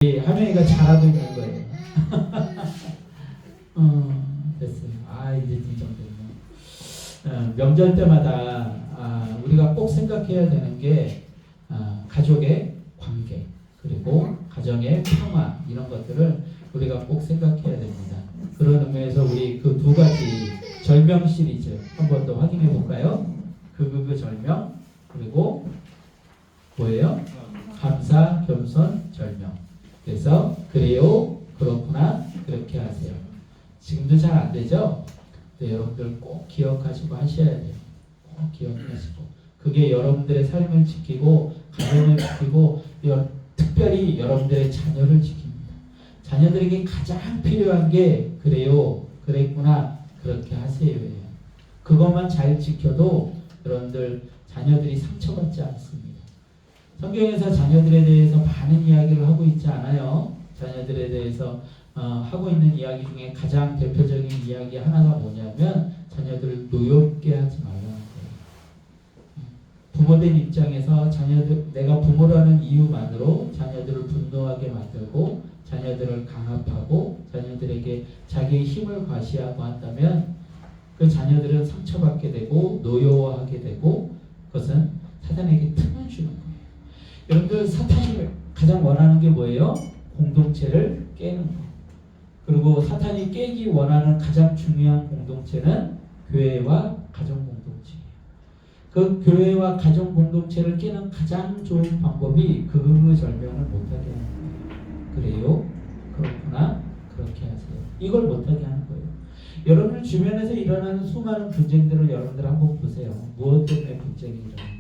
하명이가 잘하고 있는 거예요. 됐어요. 이제 이 정도면 명절 때마다 우리가 꼭 생각해야 되는 게 가족의 관계 그리고 가정의 평화 이런 것들을 우리가 꼭 생각해야 됩니다. 그런 의미에서 우리 그 두 가지 절명 시리즈 한 번 더 확인해 볼까요? 그 절명 그리고 뭐예요? 감사, 겸손, 절명. 그래서 그래요, 그렇구나, 그렇게 하세요. 지금도 잘 안 되죠? 네, 여러분들 꼭 기억하시고 하셔야 돼요. 꼭 기억하시고 그게 여러분들의 삶을 지키고 가정을 지키고 특별히 여러분들의 자녀를 지킵니다. 자녀들에게 가장 필요한 게 그래요, 그랬구나, 그렇게 하세요예요. 그것만 잘 지켜도 여러분들 자녀들이 상처받지 않습니다. 성경에서 자녀들에 대해서 많은 이야기를 하고 있지 않아요. 자녀들에 대해서 하고 있는 이야기 중에 가장 대표적인 이야기 하나가 뭐냐면 자녀들을 노엽게 하지 말라는 거예요. 부모된 입장에서 자녀들, 내가 부모라는 이유만으로 자녀들을 분노하게 만들고 자녀들을 강압하고 자녀들에게 자기의 힘을 과시하고 한다면 그 자녀들은 상처받게 되고 노여워하게 되고 그것은 사탄에게 틈을 주는 거예요. 여러분들 사탄이 가장 원하는 게 뭐예요? 공동체를 깨는 거. 그리고 사탄이 깨기 원하는 가장 중요한 공동체는 교회와 가정 공동체예요. 그 교회와 가정 공동체를 깨는 가장 좋은 방법이 절명을 못하게 하는 거예요. 그래요? 그렇구나? 그렇게 하세요. 이걸 못하게 하는 거예요. 여러분 주변에서 일어나는 수많은 분쟁들을 여러분들 한번 보세요. 무엇 때문에 분쟁이 일어나요?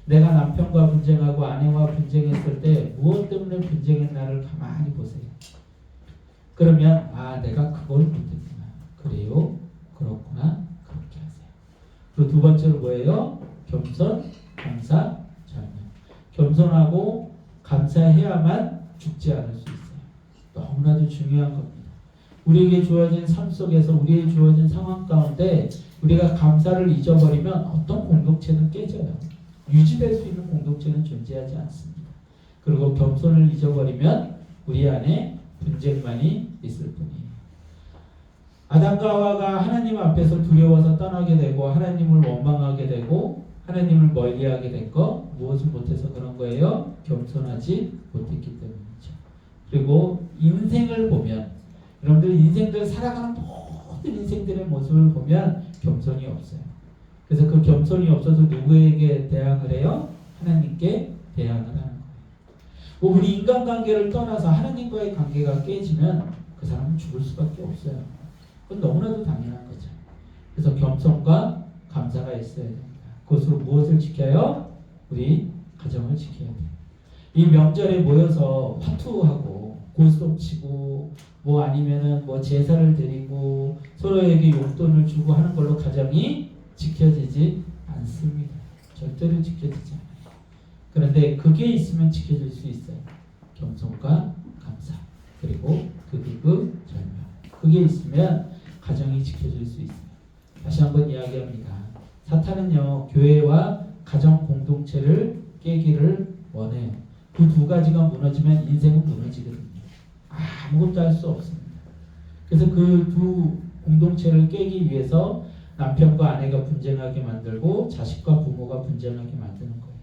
내가 남편과 분쟁하고 아내와 분쟁했을 때 무엇 때문에 분쟁했나를 가만히 보세요. 그러면 내가 그걸 못했구나. 그래요? 그렇구나. 그렇게 하세요. 그리고 두 번째로 뭐예요? 겸손, 감사, 절명. 겸손하고 감사해야만 죽지 않을 수 있어요. 너무나도 중요한 겁니다. 우리에게 주어진 삶 속에서 우리에게 주어진 상황 가운데 우리가 감사를 잊어버리면 어떤 공동체는 깨져요. 유지될 수 있는 공동체는 존재하지 않습니다. 그리고 겸손을 잊어버리면 우리 안에 분쟁만이 있을 뿐이에요. 아담과 하와가 하나님 앞에서 두려워서 떠나게 되고 하나님을 원망하게 되고 하나님을 멀리하게 된 거 무엇을 못해서 그런 거예요? 겸손하지 못했기 때문이죠. 그리고 인생을 보면 여러분들 인생들 살아가는 모든 인생들의 모습을 보면 겸손이 없어요. 그래서 그 겸손이 없어서 누구에게 대항을 해요? 하나님께 대항을 하는 거예요. 우리 인간관계를 떠나서 하나님과의 관계가 깨지면 그 사람은 죽을 수밖에 없어요. 그건 너무나도 당연한 거죠. 그래서 겸손과 감사가 있어야 됩니다. 그것으로 무엇을 지켜요? 우리 가정을 지켜야 돼요. 이 명절에 모여서 화투하고 고스톱치고 아니면은 제사를 드리고 서로에게 용돈을 주고 하는 걸로 가정이 지켜지지 않습니다. 절대로 지켜지지 않아요. 그런데 그게 있으면 지켜질 수 있어요. 겸손과 감사 그리고 절명. 그게 있으면 가정이 지켜질 수 있어요. 다시 한번 이야기합니다. 사탄은요 교회와 가정 공동체를 깨기를 원해요. 그 두 가지가 무너지면 인생은 무너지거든요. 아무것도 할 수 없습니다. 그래서 그 두 공동체를 깨기 위해서 남편과 아내가 분쟁하게 만들고 자식과 부모가 분쟁하게 만드는 거예요.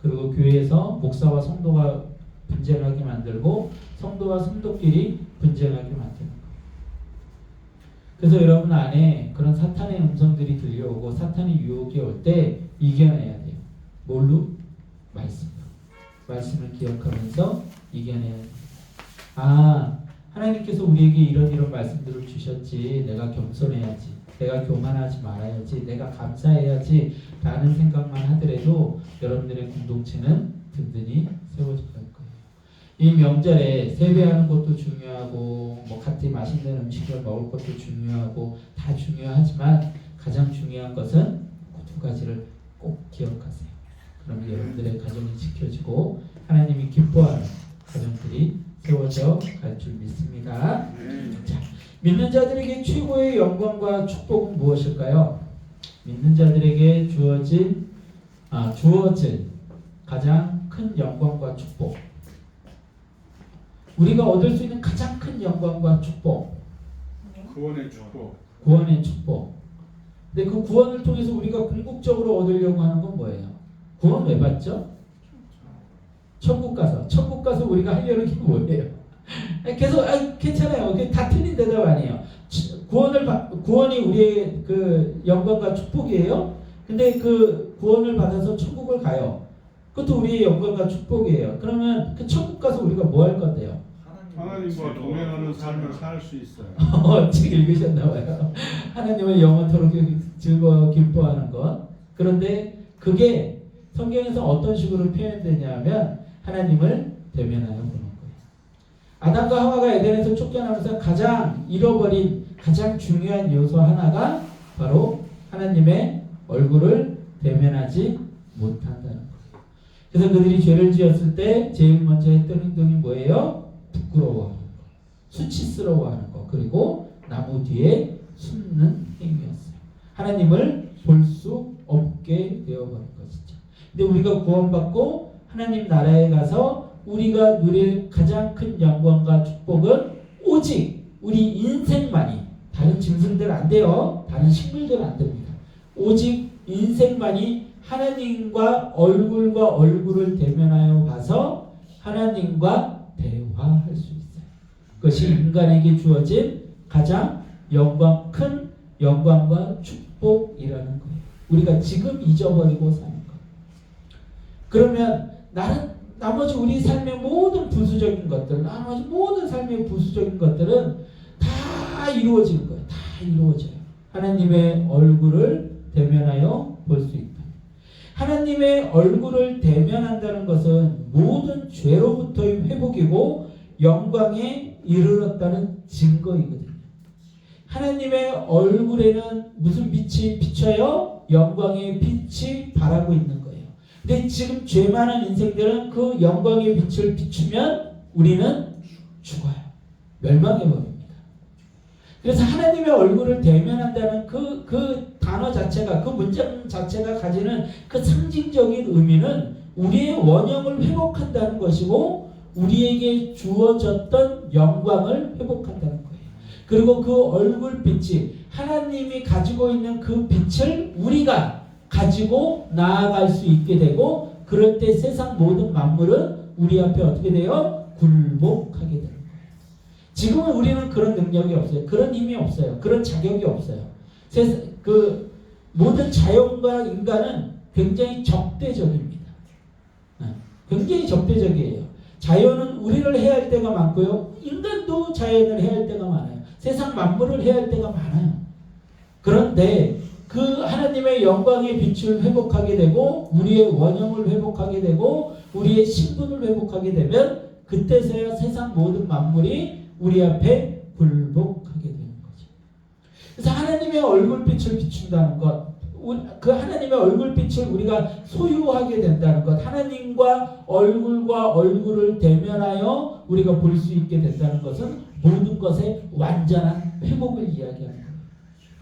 그리고 교회에서 목사와 성도가 분쟁하게 만들고 성도와 성도끼리 분쟁하게 만드는 거예요. 그래서 여러분 안에 그런 사탄의 음성들이 들려오고 사탄의 유혹이 올 때 이겨내야 돼요. 뭘로? 말씀으로. 말씀을 기억하면서 이겨내야 돼요. 하나님께서 우리에게 이런 말씀들을 주셨지. 내가 겸손해야지. 내가 교만하지 말아야지. 내가 감사해야지. 라는 생각만 하더라도 여러분들의 공동체는 든든히 세워져 갈 거예요. 이 명절에 세배하는 것도 중요하고 같이 맛있는 음식을 먹을 것도 중요하고 다 중요하지만 가장 중요한 것은 그 두 가지를 꼭 기억하세요. 그러면 여러분들의 가정이 지켜지고 하나님이 기뻐하는 가정들이 세워져 갈 줄 믿습니다. 자, 믿는 자들에게 최고의 영광과 축복은 무엇일까요? 믿는 자들에게 주어질 가장 큰 영광과 축복 우리가 얻을 수 있는 가장 큰 영광과 축복, 구원의 축복. 구원의 축복. 근데 그 구원을 통해서 우리가 궁극적으로 얻으려고 하는 건 뭐예요? 구원 왜 받죠? 천국 가서 우리가 하려는 게 뭐예요? 계속 괜찮아요. 그게 다 틀린 대답 아니에요. 구원이 우리의 그 영광과 축복이에요. 근데 그 구원을 받아서 천국을 가요. 그것도 우리의 영광과 축복이에요. 그러면 그 천국 가서 우리가 뭐 할 건데요? 하나님과 동행하는 삶을 살 수 있어요. 책 읽으셨나 봐요. 하나님을 영원토록 즐거워 기뻐하는 것. 그런데 그게 성경에서 어떤 식으로 표현되냐면 하나님을 대면하여 보는 거예요. 아담과 하와가 에덴에서 쫓겨나면서 가장 잃어버린 가장 중요한 요소 하나가 바로 하나님의 얼굴을 대면하지 못한다는 거예요. 그래서 그들이 죄를 지었을 때 제일 먼저 했던 행동이 뭐예요? 부끄러워하는 거, 수치스러워하는 거, 그리고 나무 뒤에 숨는 행위였어요. 하나님을 볼 수 없게 되어버린 것이죠. 근데 우리가 구원받고 하나님 나라에 가서 우리가 누릴 가장 큰 영광과 축복은 오직 우리 인생만이, 다른 짐승들 안 돼요. 다른 식물들 안 됩니다. 오직 인생만이 하나님과 얼굴을 대면하여 봐서 하나님과 대화할 수 있어요. 그것이 인간에게 주어진 가장 큰 영광과 축복이라는 거예요. 우리가 지금 잊어버리고 사는 것. 그러면 나머지 우리 삶의 모든 부수적인 것들, 나머지 모든 삶의 부수적인 것들은 다 이루어지는 거예요. 다 이루어져요. 하나님의 얼굴을 대면하여 볼 수 있다. 하나님의 얼굴을 대면한다는 것은 모든 죄로부터의 회복이고 영광에 이르렀다는 증거이거든요. 하나님의 얼굴에는 무슨 빛이 비쳐요? 영광의 빛이 바라고 있는 거예요. 근데 지금 죄 많은 인생들은 그 영광의 빛을 비추면 우리는 죽어요. 멸망해버립니다. 그래서 하나님의 얼굴을 대면한다는 그 단어 자체가, 그 문장 자체가 가지는 그 상징적인 의미는 우리의 원형을 회복한다는 것이고 우리에게 주어졌던 영광을 회복한다는 거예요. 그리고 그 얼굴빛이 하나님이 가지고 있는 그 빛을 우리가 가지고 나아갈 수 있게 되고, 그럴 때 세상 모든 만물은 우리 앞에 어떻게 돼요? 굴복하게 되는 거예요. 지금은 우리는 그런 능력이 없어요. 그런 힘이 없어요. 그런 자격이 없어요. 그 모든 자연과 인간은 굉장히 적대적입니다. 굉장히 적대적이에요. 자연은 우리를 해할 때가 많고요. 인간도 자연을 해할 때가 많아요. 세상 만물을 해할 때가 많아요. 그런데 그 하나님의 영광의 빛을 회복하게 되고 우리의 원형을 회복하게 되고 우리의 신분을 회복하게 되면 그때서야 세상 모든 만물이 우리 앞에 굴복하게 되는 거죠. 그래서 하나님의 얼굴빛을 비춘다는 것, 그 하나님의 얼굴빛을 우리가 소유하게 된다는 것, 하나님과 얼굴을 대면하여 우리가 볼 수 있게 된다는 것은 모든 것의 완전한 회복을 이야기하는 거예요.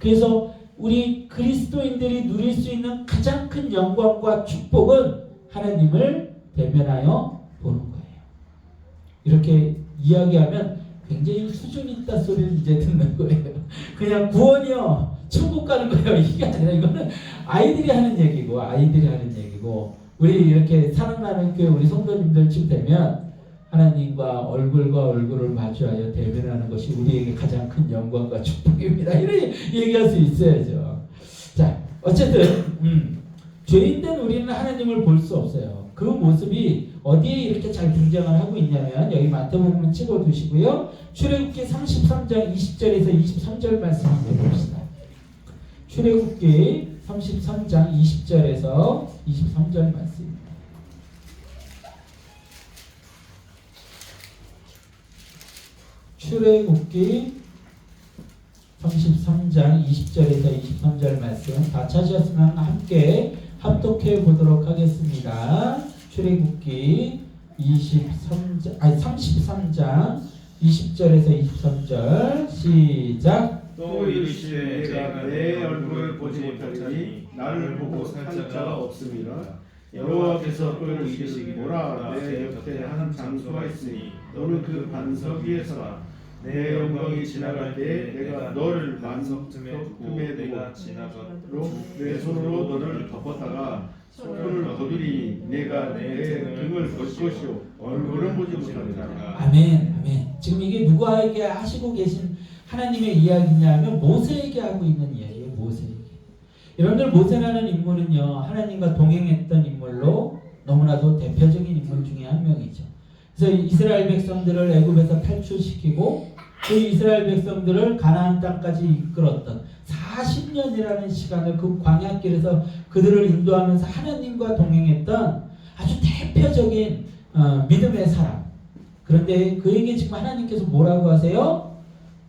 그래서 우리 그리스도인들이 누릴 수 있는 가장 큰 영광과 축복은 하나님을 대면하여 보는 거예요. 이렇게 이야기하면 굉장히 수준 있다 소리를 이제 듣는 거예요. 그냥 구원이요, 천국 가는 거예요. 이게 아니라 이거는 아이들이 하는 얘기고 우리 이렇게 사랑나는 교회 우리 성도님들쯤 되면 하나님과 얼굴을 마주하여 대면하는 것이 우리에게 가장 큰 영광과 축복입니다. 이렇게 얘기할 수 있어야죠. 자, 어쨌든 죄인된 우리는 하나님을 볼 수 없어요. 그 모습이 어디에 이렇게 잘 등장을 하고 있냐면 여기 마태복음 찍어두시고요. 출애굽기 33장 20절에서 23절 말씀 한번 봅시다. 출애굽기 33장 20절에서 23절 말씀입니다. 출애굽기 33장 20절에서 23절 말씀 다 찾으셨으면 함께 합독해 보도록 하겠습니다. 출애굽기 33장 20절에서 23절 시작. 또 이르시되 내가 내 얼굴을 보지 못하리니 나를 보고 살 자가 없습니다. 여호와께서 또 이르시기를 보라 내 곁에 한 장소가 있으니 너는 그 반석 위에 서라. 내 영광이 지나갈 때에 내가 너를 반석 틈에 두고 내가 지나가도록 내 손으로 너를 덮었다가 손을 거두리 내가 내 등을 볼 것이요 얼굴은 보지 못하리라. 아멘, 아멘. 지금 이게 누구에게 하시고 계신 하나님의 이야기냐면 모세에게 하고 있는 이야기예요. 모세에게. 여러분들 모세라는 인물은요 하나님과 동행했던 인물로 너무나도 대표적인 인물 중에 한 명이죠. 그래서 이스라엘 백성들을 애굽에서 탈출시키고 그 이스라엘 백성들을 가나안 땅까지 이끌었던 40년이라는 시간을 그 광야길에서 그들을 인도하면서 하나님과 동행했던 아주 대표적인 믿음의 사람. 그런데 그에게 지금 하나님께서 뭐라고 하세요?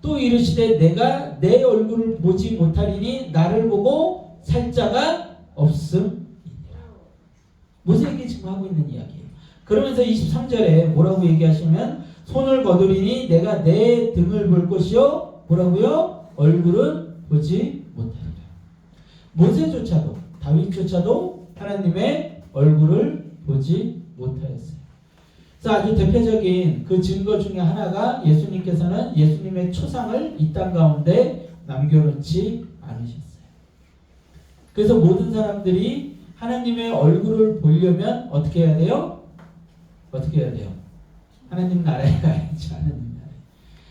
또 이르시되 내가 내 얼굴을 보지 못하리니 나를 보고 살 자가 없음이니라. 모세에게 지금 하고 있는 이야기예요. 그러면서 23절에 뭐라고 얘기하시면 손을 거두리니 내가 내 등을 볼 것이요 뭐라고요? 얼굴은 보지 못하리라. 모세조차도 다윗조차도 하나님의 얼굴을 보지 못하였어요. 그래서 아주 대표적인 그 증거 중에 하나가 예수님께서는 예수님의 초상을 이 땅 가운데 남겨놓지 않으셨어요. 그래서 모든 사람들이 하나님의 얼굴을 보려면 어떻게 해야 돼요? 어떻게 해야 돼요? 하나님 나라에 가야죠.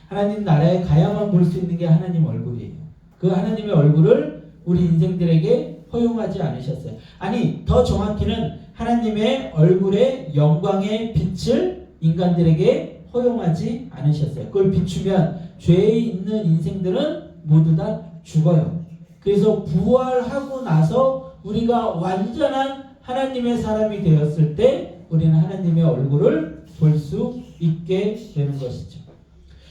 하나님 나라에 가야만 볼 수 있는 게 하나님 얼굴이에요. 그 하나님의 얼굴을 우리 인생들에게 허용하지 않으셨어요. 아니 더 정확히는 하나님의 얼굴의 영광의 빛을 인간들에게 허용하지 않으셨어요. 그걸 비추면 죄에 있는 인생들은 모두 다 죽어요. 그래서 부활하고 나서 우리가 완전한 하나님의 사람이 되었을 때 우리는 하나님의 얼굴을 볼 수 있게 되는 것이죠.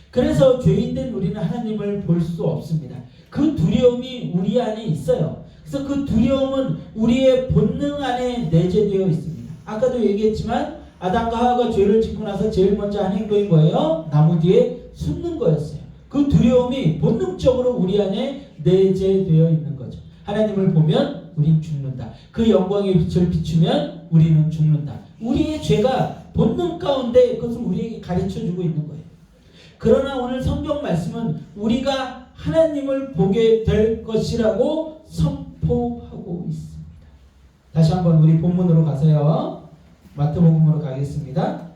그래서 죄인된 우리는 하나님을 볼 수 없습니다. 그 두려움이 우리 안에 있어요. 그래서 그 두려움은 우리의 본능 안에 내재되어 있습니다. 아까도 얘기했지만 아담과 하와가 죄를 짓고 나서 제일 먼저 한 행동이 뭐예요? 나무 뒤에 숨는 거였어요. 그 두려움이 본능적으로 우리 안에 내재되어 있는 거죠. 하나님을 보면 우린 죽는다. 그 영광의 빛을 비추면 우리는 죽는다. 우리의 죄가 본능 가운데 그것을 우리에게 가르쳐주고 있는 거예요. 그러나 오늘 성경 말씀은 우리가 하나님을 보게 될 것이라고 선포하고 있습니다. 다시 한번 우리 본문으로 가세요. 마태복음으로 가겠습니다.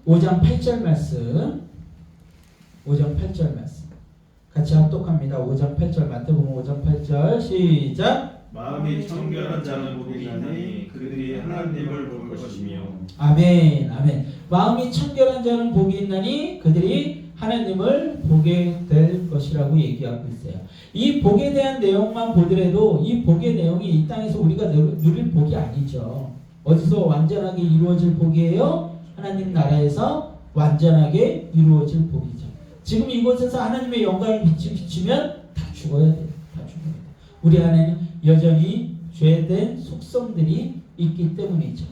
5장 8절 말씀. 5장 8절 말씀. 같이 합독합니다. 5장 8절 마태복음 5장 8절 시작. 마음이 청결한 자는 복이 있나니 그들이 하나님을 볼 것이며. 아멘, 아멘. 마음이 청결한 자는 복이 있나니 그들이 하나님을 보게 될 것이라고 얘기하고 있어요. 이 복에 대한 내용만 보더라도 이 복의 내용이 이 땅에서 우리가 누릴 복이 아니죠. 어디서 완전하게 이루어질 복이에요? 하나님 나라에서 완전하게 이루어질 복이죠. 지금 이곳에서 하나님의 영광의 빛이 비치면 다 죽어야 돼요. 다 죽어야 돼요. 우리 안에는 여전히 죄된 속성들이 있기 때문이죠.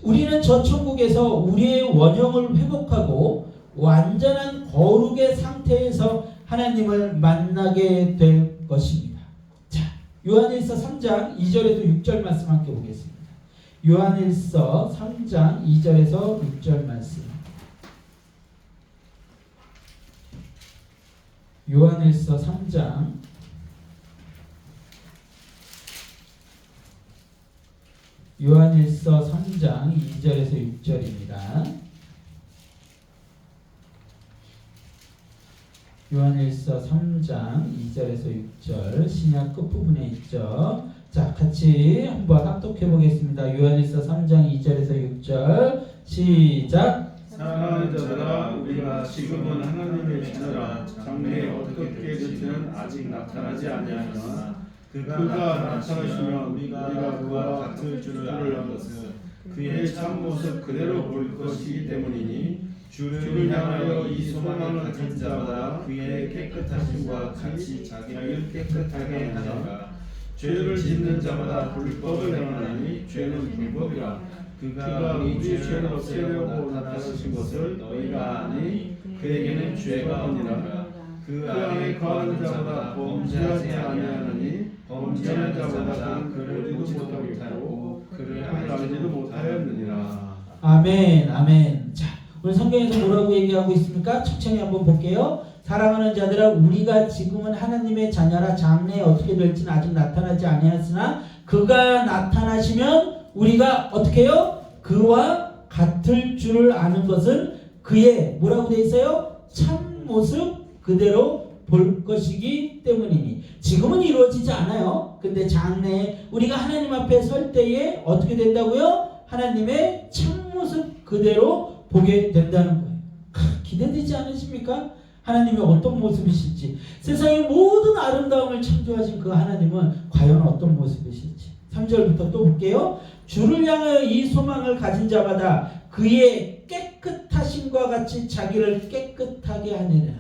우리는 저 천국에서 우리의 원형을 회복하고 완전한 거룩의 상태에서 하나님을 만나게 될 것입니다. 자, 요한일서 3장 2절에서 6절 말씀 함께 보겠습니다. 요한일서 3장 2절에서 6절 말씀. 요한일서 3장 2절에서 6절입니다. 요한일서 3장 2절에서 6절 신약 끝부분에 있죠. 자, 같이 한번 합독해 보겠습니다. 요한일서 3장 2절에서 6절 시작. 사랑하는 자들아 우리가 지금은 하나님의 자녀라. 장래에 어떻게 될지는 아직 나타나지 아니하였으나 그가 나타나시면 우리가 그와 같을 줄을 아는 것은 그의 참모습 그대로 볼 것이기 때문이니 주를 향하여 이 소망을 가진 자마다 그의 깨끗하심과 같이 자기를 깨끗하게 하니라. 죄를 짓는 자마다 불법을 행하나니 죄는 불법이라. 그가 우리 죄를 없애려고 나타나신 것을 너희가 아니 그에게는 죄가 없느니라. 그 안에 거하는 자마다 범죄하지 아니하나니 범죄하는 자마다 그를 보지도 못하고 그를 알지도 못하였느니라. 아멘, 아멘. 자, 오늘 성경에서 뭐라고 얘기하고 있습니까? 천천히 한번 볼게요. 사랑하는 자들아, 우리가 지금은 하나님의 자녀라. 장래에 어떻게 될지는 아직 나타나지 아니하였으나 그가 나타나시면 우리가 어떻게 해요? 그와 같을 줄을 아는 것은 그의 뭐라고 돼 있어요? 참모습 그대로 볼 것이기 때문이니. 지금은 이루어지지 않아요. 근데 장래에 우리가 하나님 앞에 설 때에 어떻게 된다고요? 하나님의 참모습 그대로 보게 된다는 거예요. 기대되지 않으십니까? 하나님이 어떤 모습이실지, 세상의 모든 아름다움을 창조하신 그 하나님은 과연 어떤 모습이실지. 3절부터 또 볼게요. 주를 향하여 이 소망을 가진 자마다 그의 깨끗하심과 같이 자기를 깨끗하게 하느니라.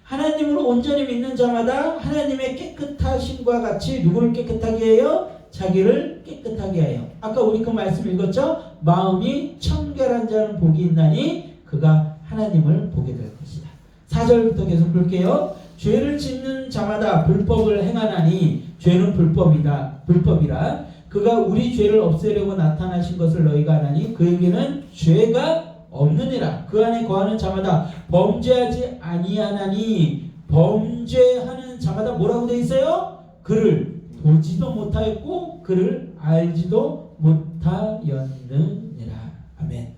하나님을 온전히 믿는 자마다 하나님의 깨끗하심과 같이 누구를 깨끗하게 해요? 자기를 깨끗하게 해요. 아까 우리 그 말씀 읽었죠? 마음이 청결한 자는 복이 있나니 그가 하나님을 보게 될 것이다. 4절부터 계속 볼게요. 죄를 짓는 자마다 불법을 행하나니 죄는 불법이라 그가 우리 죄를 없애려고 나타나신 것을 너희가 아나니 그에게는 죄가 없느니라. 그 안에 거하는 자마다 범죄하지 아니하나니 범죄하는 자마다 뭐라고 되어 있어요? 그를 보지도 못하였고 그를 알지도 못하였느니라. 아멘.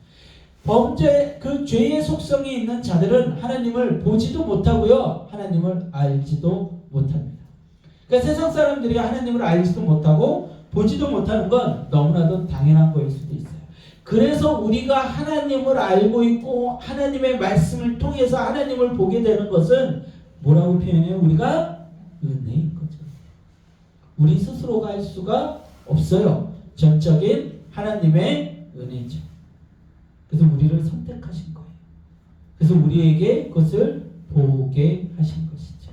범죄, 그 죄의 속성이 있는 자들은 하나님을 보지도 못하고요, 하나님을 알지도 못합니다. 그러니까 세상 사람들이 하나님을 알지도 못하고 보지도 못하는 건 너무나도 당연한 거일 수도 있어요. 그래서 우리가 하나님을 알고 있고 하나님의 말씀을 통해서 하나님을 보게 되는 것은 뭐라고 표현해요? 우리가 은혜인 거죠. 우리 스스로가 할 수가 없어요. 전적인 하나님의 은혜죠. 그래서 우리를 선택하신 거예요. 그래서 우리에게 그것을 보게 하신 것이죠.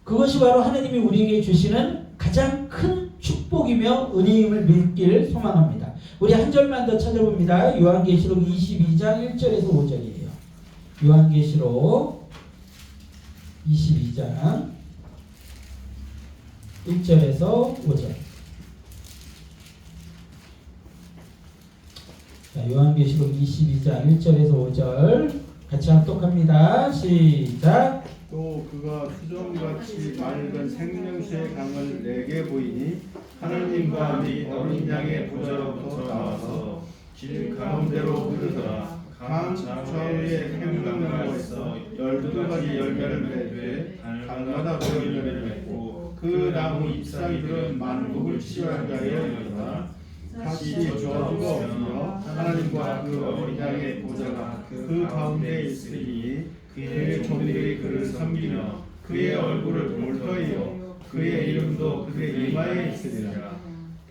그것이 바로 하나님이 우리에게 주시는 가장 큰 축복이며 은혜임을 믿기를 소망합니다. 우리 한 절만 더 찾아봅니다. 요한계시록 22장 1절에서 5절이에요. 요한계시록 22장 1절에서 5절. 자, 요한계시록 22장 1절에서 5절 같이 합독합니다. 시작. 또 그가 수정같이 맑은 생명수의 강을 내게 보이니 하나님과 및 어린 양의 보좌로부터 나와서 길 가운데로 흐르더라. 강 좌우에 생명나무가 있어 12가지 열매를 맺되 달마다 그 열매를 맺고 그 나무 잎사귀들은 만국을 치유하게 하여 이르더라. 다시 저주가 없으며 하나님과 그 어린 양의 보좌가 그 가운데 있으니 그의 종들이 그를 섬기며 그의 얼굴을 볼 터이요 그의 이름도 그의 이마에 있으리라.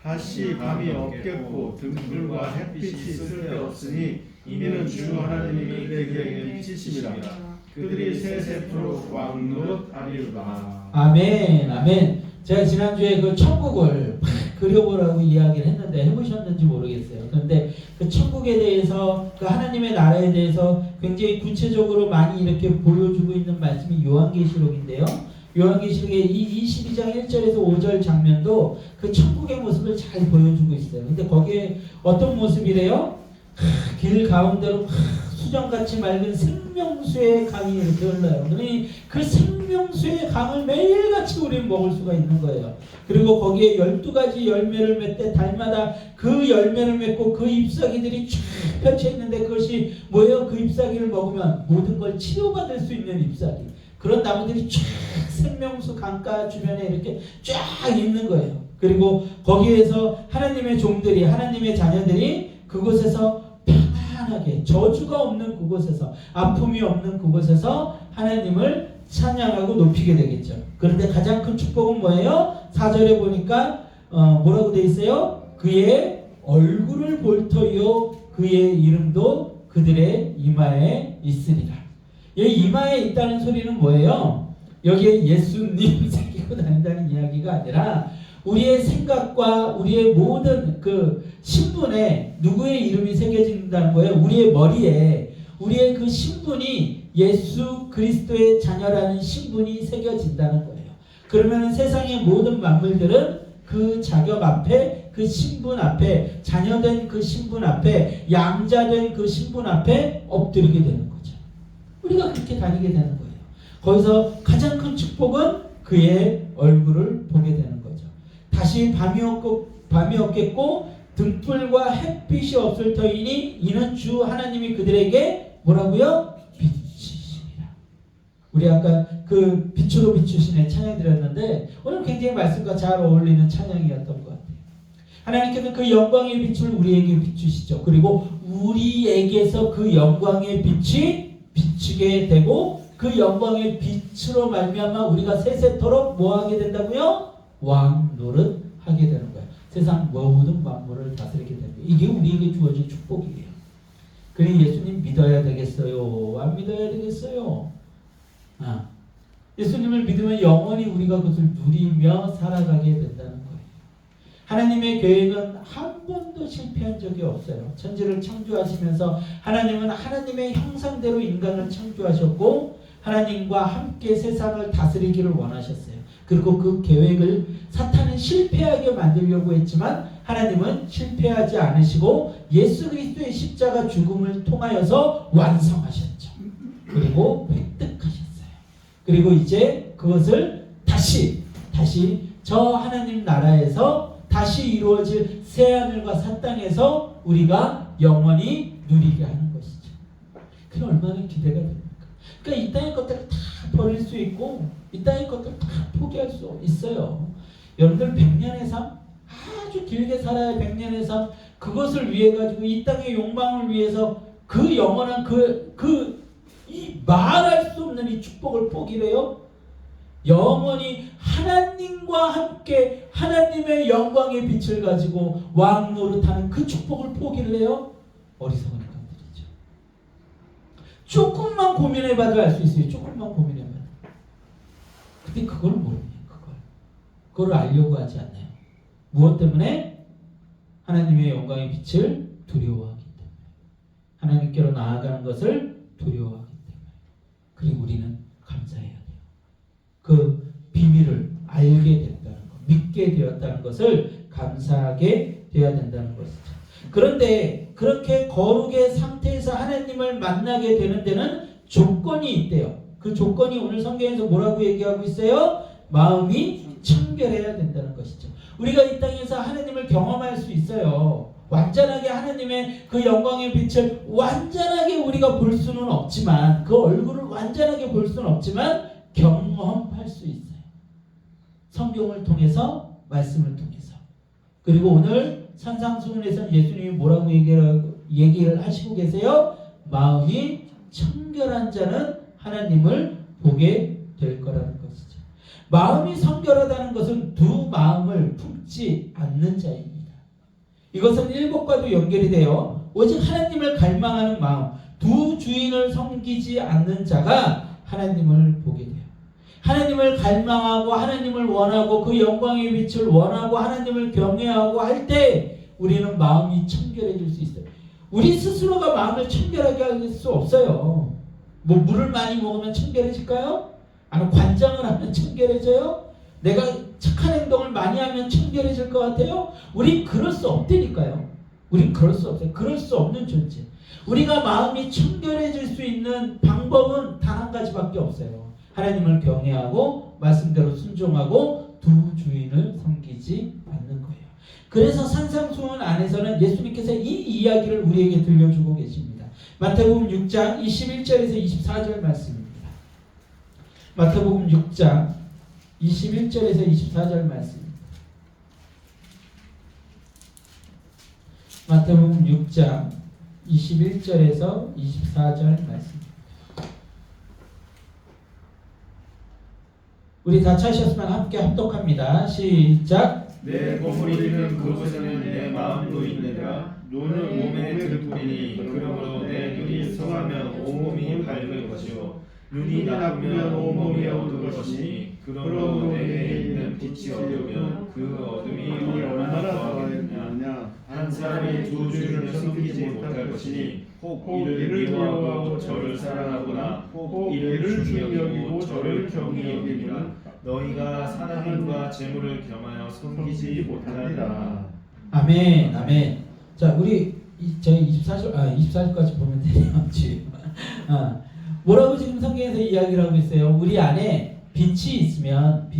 다시 밤이 없겠고 등불과 햇빛이 쓸데없으니 이는 주 하나님이 그들에게 빛이심이라. 그들이 새 세포로 왕노릇 하리로다. 아멘, 아멘. 제가 지난주에 그 천국을 그려보라고 이야기를 했는데 해보셨는지 모르겠어요. 그런데 그 천국에 대해서, 그 하나님의 나라에 대해서 굉장히 구체적으로 많이 이렇게 보여주고 있는 말씀이 요한계시록인데요. 요한계시록의 이 22장 1절에서 5절 장면도 그 천국의 모습을 잘 보여주고 있어요. 근데 거기에 어떤 모습이래요? 길 가운데로 수정같이 맑은 생명수의 강이 이렇게 흘러요. 그러니 그 생명수의 강을 매일같이 우리는 먹을 수가 있는 거예요. 그리고 거기에 12가지 열매를 맺되 달마다 그 열매를 맺고 그 잎사귀들이 쫙 펼쳐 있는데 그것이 뭐예요? 그 잎사귀를 먹으면 모든 걸 치료받을 수 있는 잎사귀. 그런 나무들이 쫙 생명수 강가 주변에 이렇게 쫙 있는 거예요. 그리고 거기에서 하나님의 종들이, 하나님의 자녀들이 그곳에서 편안하게, 저주가 없는 그곳에서, 아픔이 없는 그곳에서 하나님을 찬양하고 높이게 되겠죠. 그런데 가장 큰 축복은 뭐예요? 4절에 보니까 뭐라고 돼 있어요? 그의 얼굴을 볼 터이요 그의 이름도 그들의 이마에 있으리라. 여기 이마에 있다는 소리는 뭐예요? 여기에 예수님 새기고 다닌다는 이야기가 아니라 우리의 생각과 우리의 모든 그 신분에 누구의 이름이 새겨진다는 거예요. 우리의 머리에 우리의 그 신분이 예수 그리스도의 자녀라는 신분이 새겨진다는 거예요. 그러면 세상의 모든 만물들은 그 자격 앞에 그 신분 앞에, 자녀된 그 신분 앞에, 양자된 그 신분 앞에 엎드리게 되는 거죠. 우리가 그렇게 다니게 되는 거예요. 거기서 가장 큰 축복은 그의 얼굴을 보게 되는 거죠. 다시 밤이 없겠고 등불과 햇빛이 없을 터이니 이는 주 하나님이 그들에게 뭐라고요? 빛이시니라. 우리 아까 그 빛으로 비추시네 찬양 드렸는데 오늘 굉장히 말씀과 잘 어울리는 찬양이었던 것 같아요. 하나님께서 그 영광의 빛을 우리에게 비추시죠. 그리고 우리에게서 그 영광의 빛이 비추게 되고 그 영광의 빛으로 말미암아 우리가 세세토록 뭐하게 된다고요? 왕 노릇하게 되는 거예요. 세상 모든 만물을 다스리게 되는 거예요. 이게 우리에게 주어진 축복이에요. 그러니 예수님 믿어야 되겠어요? 안 믿어야 되겠어요? 예수님을 믿으면 영원히 우리가 그것을 누리며 살아가게 된다는 거예요. 하나님의 계획은 한 번도 실패한 적이 없어요. 천지를 창조하시면서 하나님은 하나님의 형상대로 인간을 창조하셨고 하나님과 함께 세상을 다스리기를 원하셨어요. 그리고 그 계획을 사탄은 실패하게 만들려고 했지만 하나님은 실패하지 않으시고 예수 그리스도의 십자가 죽음을 통하여서 완성하셨죠. 그리고 획득하셨어요. 그리고 이제 그것을 다시 저 하나님 나라에서 다시 이루어질 새하늘과 새 땅에서 우리가 영원히 누리게 하는 것이죠. 그게 얼마나 기대가 됩니까? 그러니까 이 땅의 것들을 다 버릴 수 있고 이 땅의 것들을 다 포기할 수 있어요. 여러분들 100년의 삶 아주 길게 살아야 100년의 삶 그것을 위해 가지고 이 땅의 욕망을 위해서 그 영원한 이 말할 수 없는 이 축복을 포기해요. 영원히 하나님과 함께 하나님의 영광의 빛을 가지고 왕 노릇하는 그 축복을 포기를 해요. 어리석은 인간들이죠. 조금만 고민해봐도 알 수 있어요. 조금만 고민해봐도. 근데 그걸 모르네요. 그걸 알려고 하지 않나요? 무엇 때문에? 하나님의 영광의 빛을 두려워하기 때문에. 하나님께로 나아가는 것을 두려워하기 때문에. 그리고 우리는 감사해야 돼요. 그 비밀을 알게 됐다는 것, 믿게 되었다는 것을 감사하게 되어야 된다는 것이죠. 그런데 그렇게 거룩의 상태에서 하나님을 만나게 되는 데는 조건이 있대요. 그 조건이 오늘 성경에서 뭐라고 얘기하고 있어요? 마음이 청결해야 된다는 것이죠. 우리가 이 땅에서 하나님을 경험할 수 있어요. 완전하게 하나님의 그 영광의 빛을 완전하게 우리가 볼 수는 없지만 그 얼굴을 완전하게 볼 수는 없지만 경험할 수 있어요. 성경을 통해서 말씀을 통해서. 그리고 오늘 산상수훈에서는 예수님이 뭐라고 얘기를 하시고 계세요? 마음이 청결한 자는 하나님을 보게 될 거라는 것이죠. 마음이 성결하다는 것은 두 마음을 품지 않는 자입니다. 이것은 일복과도 연결이 돼요. 오직 하나님을 갈망하는 마음, 두 주인을 섬기지 않는 자가 하나님을 보게 돼요. 하나님을 갈망하고 하나님을 원하고 그 영광의 빛을 원하고 하나님을 경외하고 할 때 우리는 마음이 청결해질 수 있어요. 우리 스스로가 마음을 청결하게 할 수 없어요. 뭐 물을 많이 먹으면 청결해질까요? 아니면 관장을 하면 청결해져요? 내가 착한 행동을 많이 하면 청결해질 것 같아요? 우린 그럴 수 없다니까요. 우린 그럴 수 없어요. 그럴 수 없는 존재. 우리가 마음이 청결해질 수 있는 방법은 단 한 가지밖에 없어요. 하나님을 경외하고 말씀대로 순종하고 두 주인을 섬기지 않는 거예요. 그래서 산상수훈 안에서는 예수님께서 이 이야기를 우리에게 들려주고 계십니다. 마태복음 6장 21절에서 24절 말씀입니다. 마태복음 6장 21절에서 24절 말씀입니다. 마태복음 6장 21절에서 24절 말씀입니다. 우리 다 찾으셨으면 함께 합독합니다. 시작. 내 머무리는 그곳에는 내 마음도 있느니라. 눈은 몸의 등불이니 그러므로 내 눈이 성하면 온몸이 밝을 것이요 눈이 나쁘면 온몸이 어두울 것이니 그러므로 내게 있는 빛이 어두우면 그 어둠이 얼마나 더하겠느냐. 한 사람이 두 주를 섬기지 못할 것이니 혹 이를 미워하고 저를 사랑하거나 혹 이를 중히 여기고 저를 경히 여기니라. 너희가 하나님과 재물을 겸하여 섬기지 못하리라. 아멘, 아멘. 자, 우리 저희 24절까지 보면 되네요. 지금. 뭐라고 지금 성경에서 이야기를 하고 있어요? 우리 안에 빛이 있으면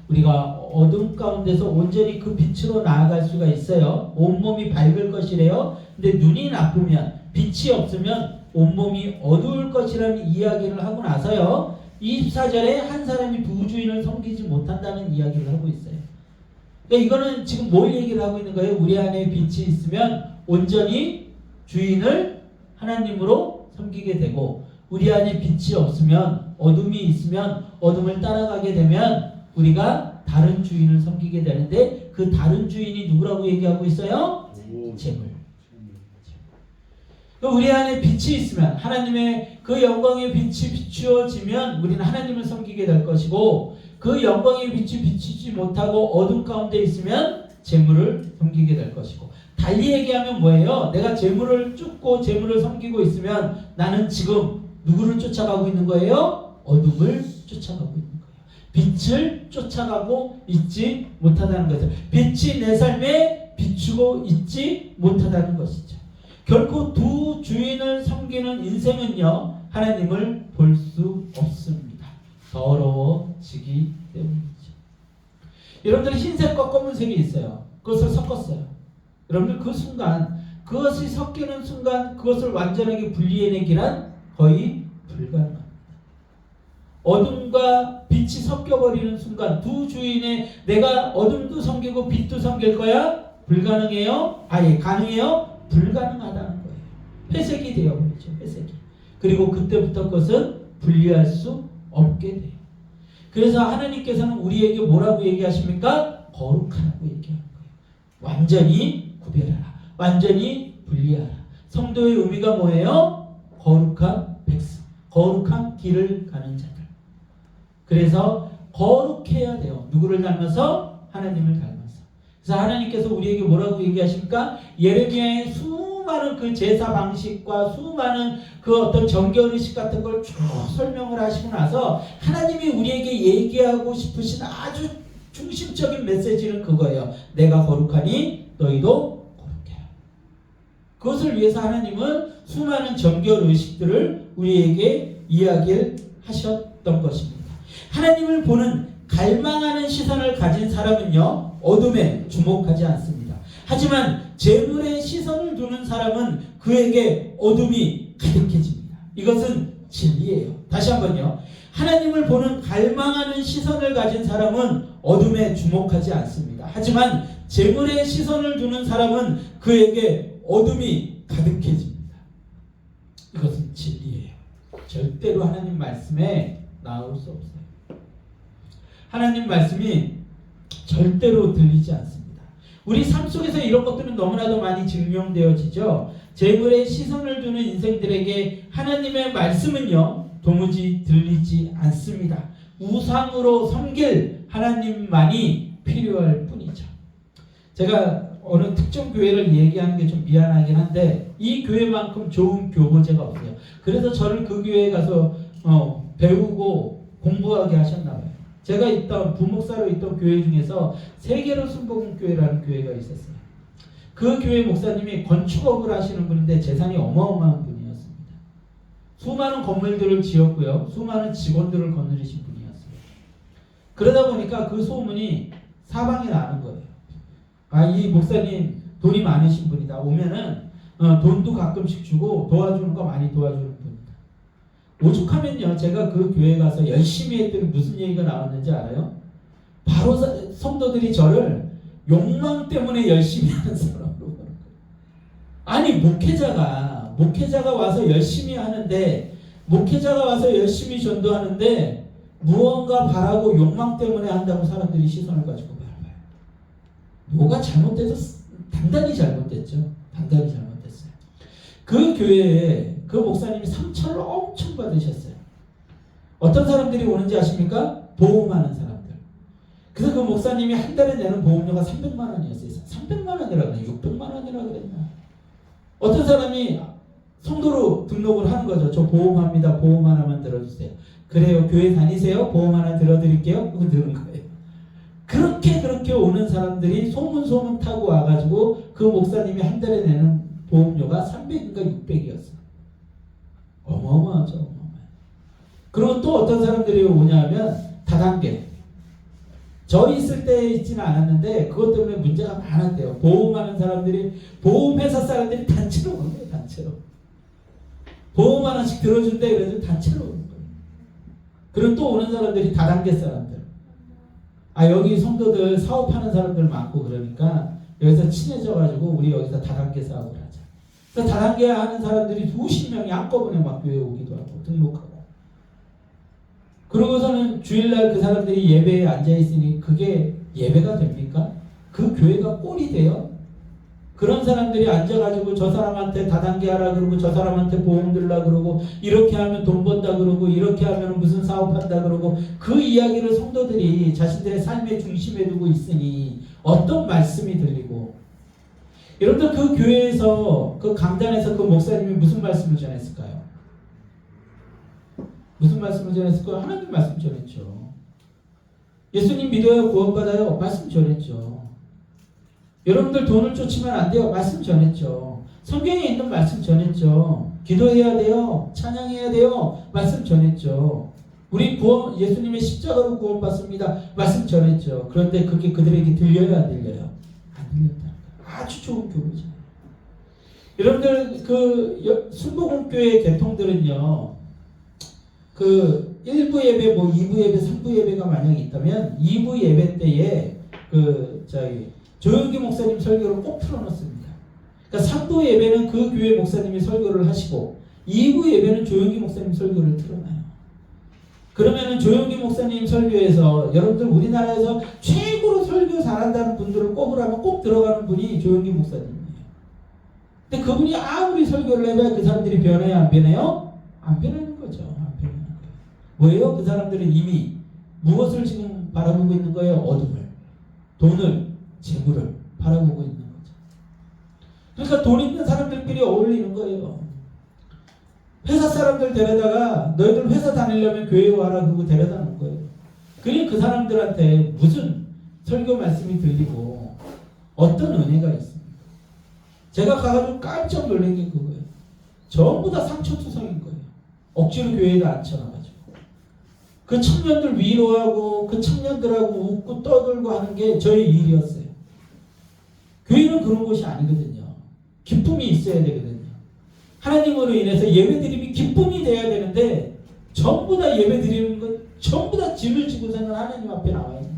우리가 어둠 가운데서 온전히 그 빛으로 나아갈 수가 있어요. 온몸이 밝을 것이래요. 근데 눈이 나쁘면, 빛이 없으면 온몸이 어두울 것이라는 이야기를 하고 나서요, 24절에 한 사람이 두 주인을 섬기지 못한다는 이야기를 하고 있어요. 그러니까 이거는 지금 뭘 얘기를 하고 있는 거예요? 우리 안에 빛이 있으면 온전히 주인을 하나님으로 섬기게 되고, 우리 안에 빛이 없으면, 어둠이 있으면 어둠을 따라가게 되면 우리가 다른 주인을 섬기게 되는데, 그 다른 주인이 누구라고 얘기하고 있어요? 재물. 우리 안에 빛이 있으면, 하나님의 그 영광의 빛이 비추어지면 우리는 하나님을 섬기게 될 것이고, 그 영광의 빛이 비추지 못하고 어둠 가운데 있으면 재물을 섬기게 될 것이고, 달리 얘기하면 뭐예요? 내가 재물을 쫓고 재물을 섬기고 있으면 나는 지금 누구를 쫓아가고 있는 거예요? 어둠을 쫓아가고 있는 거예요. 빛을 쫓아가고 있지 못하다는 것을, 빛이 내 삶에 비추고 있지 못하다는 것이죠. 결코 두 주인을 섬기는 인생은요, 하나님을 볼 수 없습니다. 더러워지기 때문이죠. 여러분들, 흰색과 검은색이 있어요. 그것을 섞었어요. 여러분들, 그 순간, 그것이 섞이는 순간 그것을 완전하게 분리해내기란 거의 불가능합니다. 어둠과 빛이 섞여버리는 순간 두 주인의, 내가 어둠도 섬기고 빛도 섬길 거야? 불가능해요? 아예 가능해요? 불가능하다는 거예요. 회색이 되어버리죠. 회색이. 그리고 그때부터 그것은 분리할 수 없게 돼요. 그래서 하나님께서는 우리에게 뭐라고 얘기하십니까? 거룩하라고 얘기하는 거예요. 완전히 구별하라. 완전히 분리하라. 성도의 의미가 뭐예요? 거룩한 백성. 거룩한 길을 가는 자들. 그래서 거룩해야 돼요. 누구를 닮아서? 하나님을 닮아서. 그래서 하나님께서 우리에게 뭐라고 얘기하십니까? 예레미야의 수많은 그 제사 방식과 수많은 그 어떤 정결의식 같은 걸 쭉 설명을 하시고 나서 하나님이 우리에게 얘기하고 싶으신 아주 중심적인 메시지는 그거예요. 내가 거룩하니 너희도 거룩해라. 그것을 위해서 하나님은 수많은 정결의식들을 우리에게 이야기를 하셨던 것입니다. 하나님을 보는 갈망하는 시선을 가진 사람은요, 어둠에 주목하지 않습니다. 하지만 재물에 시선을 두는 사람은 그에게 어둠이 가득해집니다. 이것은 진리예요. 다시 한번요. 하나님을 보는 갈망하는 시선을 가진 사람은 어둠에 주목하지 않습니다. 하지만 재물에 시선을 두는 사람은 그에게 어둠이 가득해집니다. 이것은 진리예요. 절대로 하나님 말씀에 나올 수 없어요. 하나님 말씀이 절대로 들리지 않습니다. 우리 삶 속에서 이런 것들은 너무나도 많이 증명되어지죠. 재물에 시선을 두는 인생들에게 하나님의 말씀은요, 도무지 들리지 않습니다. 우상으로 섬길 하나님만이 필요할 뿐이죠. 제가 어느 특정 교회를 얘기하는 게 좀 미안하긴 한데, 이 교회만큼 좋은 교보제가 없어요. 그래서 저를 그 교회에 가서 배우고 공부하게 하셨나 봐요. 제가 있던 부목사로 있던 교회 중에서 세계로 순복음 교회라는 교회가 있었어요. 그 교회 목사님이 건축업을 하시는 분인데 재산이 어마어마한 분이었습니다. 수많은 건물들을 지었고요, 수많은 직원들을 거느리신 분이었어요. 그러다 보니까 그 소문이 사방에 나는 거예요. 이 목사님 돈이 많으신 분이다. 오면은 돈도 가끔씩 주고 도와주는 거 많이 도와주는 분이다. 오죽하면요, 제가 그 교회 가서 열심히 했더니 무슨 얘기가 나왔는지 알아요? 바로 성도들이 저를 욕망 때문에 열심히 하는 사람으로 보는 거예요. 아니, 목회자가 와서 열심히 하는데, 목회자가 와서 열심히 전도하는데 무언가 바라고 욕망 때문에 한다고 사람들이 시선을 가지고 바라봐요. 뭐가 잘못돼서 단단히 잘못됐죠. 단단히 잘못됐어요. 그 교회에 그 목사님이 상처를 엄청 받으셨어요. 어떤 사람들이 오는지 아십니까? 보험하는 사람들. 그래서 그 목사님이 한 달에 내는 보험료가 300만 원이었어요. 300만 원이라 그랬나? 600만 원이라 그랬나? 어떤 사람이 성도로 등록을 하는 거죠. 저 보험합니다. 보험 하나만 들어주세요. 그래요. 교회 다니세요? 보험 하나 들어드릴게요. 그거 들은 거예요. 그렇게 오는 사람들이 소문 타고 와가지고 그 목사님이 한 달에 내는 보험료가 300인가 600이었어. 어마어마하죠. 어마어마해. 그리고 또 어떤 사람들이 오냐면 다단계. 저 있을 때 있지는 않았는데 그것 때문에 문제가 많았대요. 보험하는 사람들이, 보험회사 사람들이 단체로 오는 거예요. 단체로. 보험 하나씩 들어준대 그래서 단체로 오는 거예요. 그리고 또 오는 사람들이 다단계 사람들. 여기 성도들 사업하는 사람들 많고 그러니까 여기서 친해져가지고 우리 여기서 다단계 사업을 하자. 그래서 다단계 하는 사람들이 수십 명이 한꺼번에 막 교회에 오기도 하고 등록하고. 그러고서는 주일날 그 사람들이 예배에 앉아있으니 그게 예배가 됩니까? 그 교회가 꼴이 돼요? 그런 사람들이 앉아가지고 저 사람한테 다단계 하라 그러고 저 사람한테 보험 들라 그러고 이렇게 하면 돈 번다 그러고 이렇게 하면 무슨 사업한다 그러고 그 이야기를 성도들이 자신들의 삶의 중심에 두고 있으니 어떤 말씀이 들리고, 여러분들 그 교회에서 그 강단에서 그 목사님이 무슨 말씀을 전했을까요? 무슨 말씀을 전했을까요? 하나님 말씀 전했죠. 예수님 믿어야 구원받아요. 말씀 전했죠. 여러분들 돈을 쫓으면 안 돼요. 말씀 전했죠. 성경에 있는 말씀 전했죠. 기도해야 돼요. 찬양해야 돼요. 말씀 전했죠. 우리 예수님의 십자가로 구원받습니다. 말씀 전했죠. 그런데 그게 그들에게 들려요? 안 들려요? 안 들렸다. 아주 좋은 교회죠. 여러분들 그 순복음교회 개통들은요. 그 1부 예배, 2부 예배, 3부 예배가 만약에 있다면 2부 예배 때에 조영기 목사님 설교를 꼭 틀어놓습니다. 그러니까 3부 예배는 그 교회 목사님이 설교를 하시고 2부 예배는 조영기 목사님 설교를 틀어놔요. 그러면은 조영기 목사님 설교에서 여러분들 우리나라에서 최고로 설교 잘한다는 분들을 꼽으라면 꼭 들어가는 분이 조영기 목사님이에요. 근데 그분이 아무리 설교를 해봐야 그 사람들이 변해요? 안 변해요? 안 변하는 거죠. 안 변하는 거예요. 뭐예요? 그 사람들은 이미 무엇을 지금 바라보고 있는 거예요? 어둠을, 돈을, 재물을 바라보고 있는 거죠. 그러니까 돈 있는 사람들끼리 어울리는 거예요. 회사 사람들 데려다가 너희들 회사 다니려면 교회에 와라 그러고 데려다 놓은 거예요. 그러니 그 사람들한테 무슨 설교 말씀이 들리고 어떤 은혜가 있습니까? 제가 가가지고 깜짝 놀란 게 그거예요. 전부 다 상처투성인 거예요. 억지로 교회에다 앉혀놔가지고. 그 청년들 위로하고 그 청년들하고 웃고 떠들고 하는 게 저의 일이었어요. 교회는 그런 곳이 아니거든요. 기쁨이 있어야 되거든요. 하나님으로 인해서 예배드림이 기쁨이 돼야 되는데 전부 다 예배드리는 건 전부 다 짐을 지고서는 하나님 앞에 나와 있는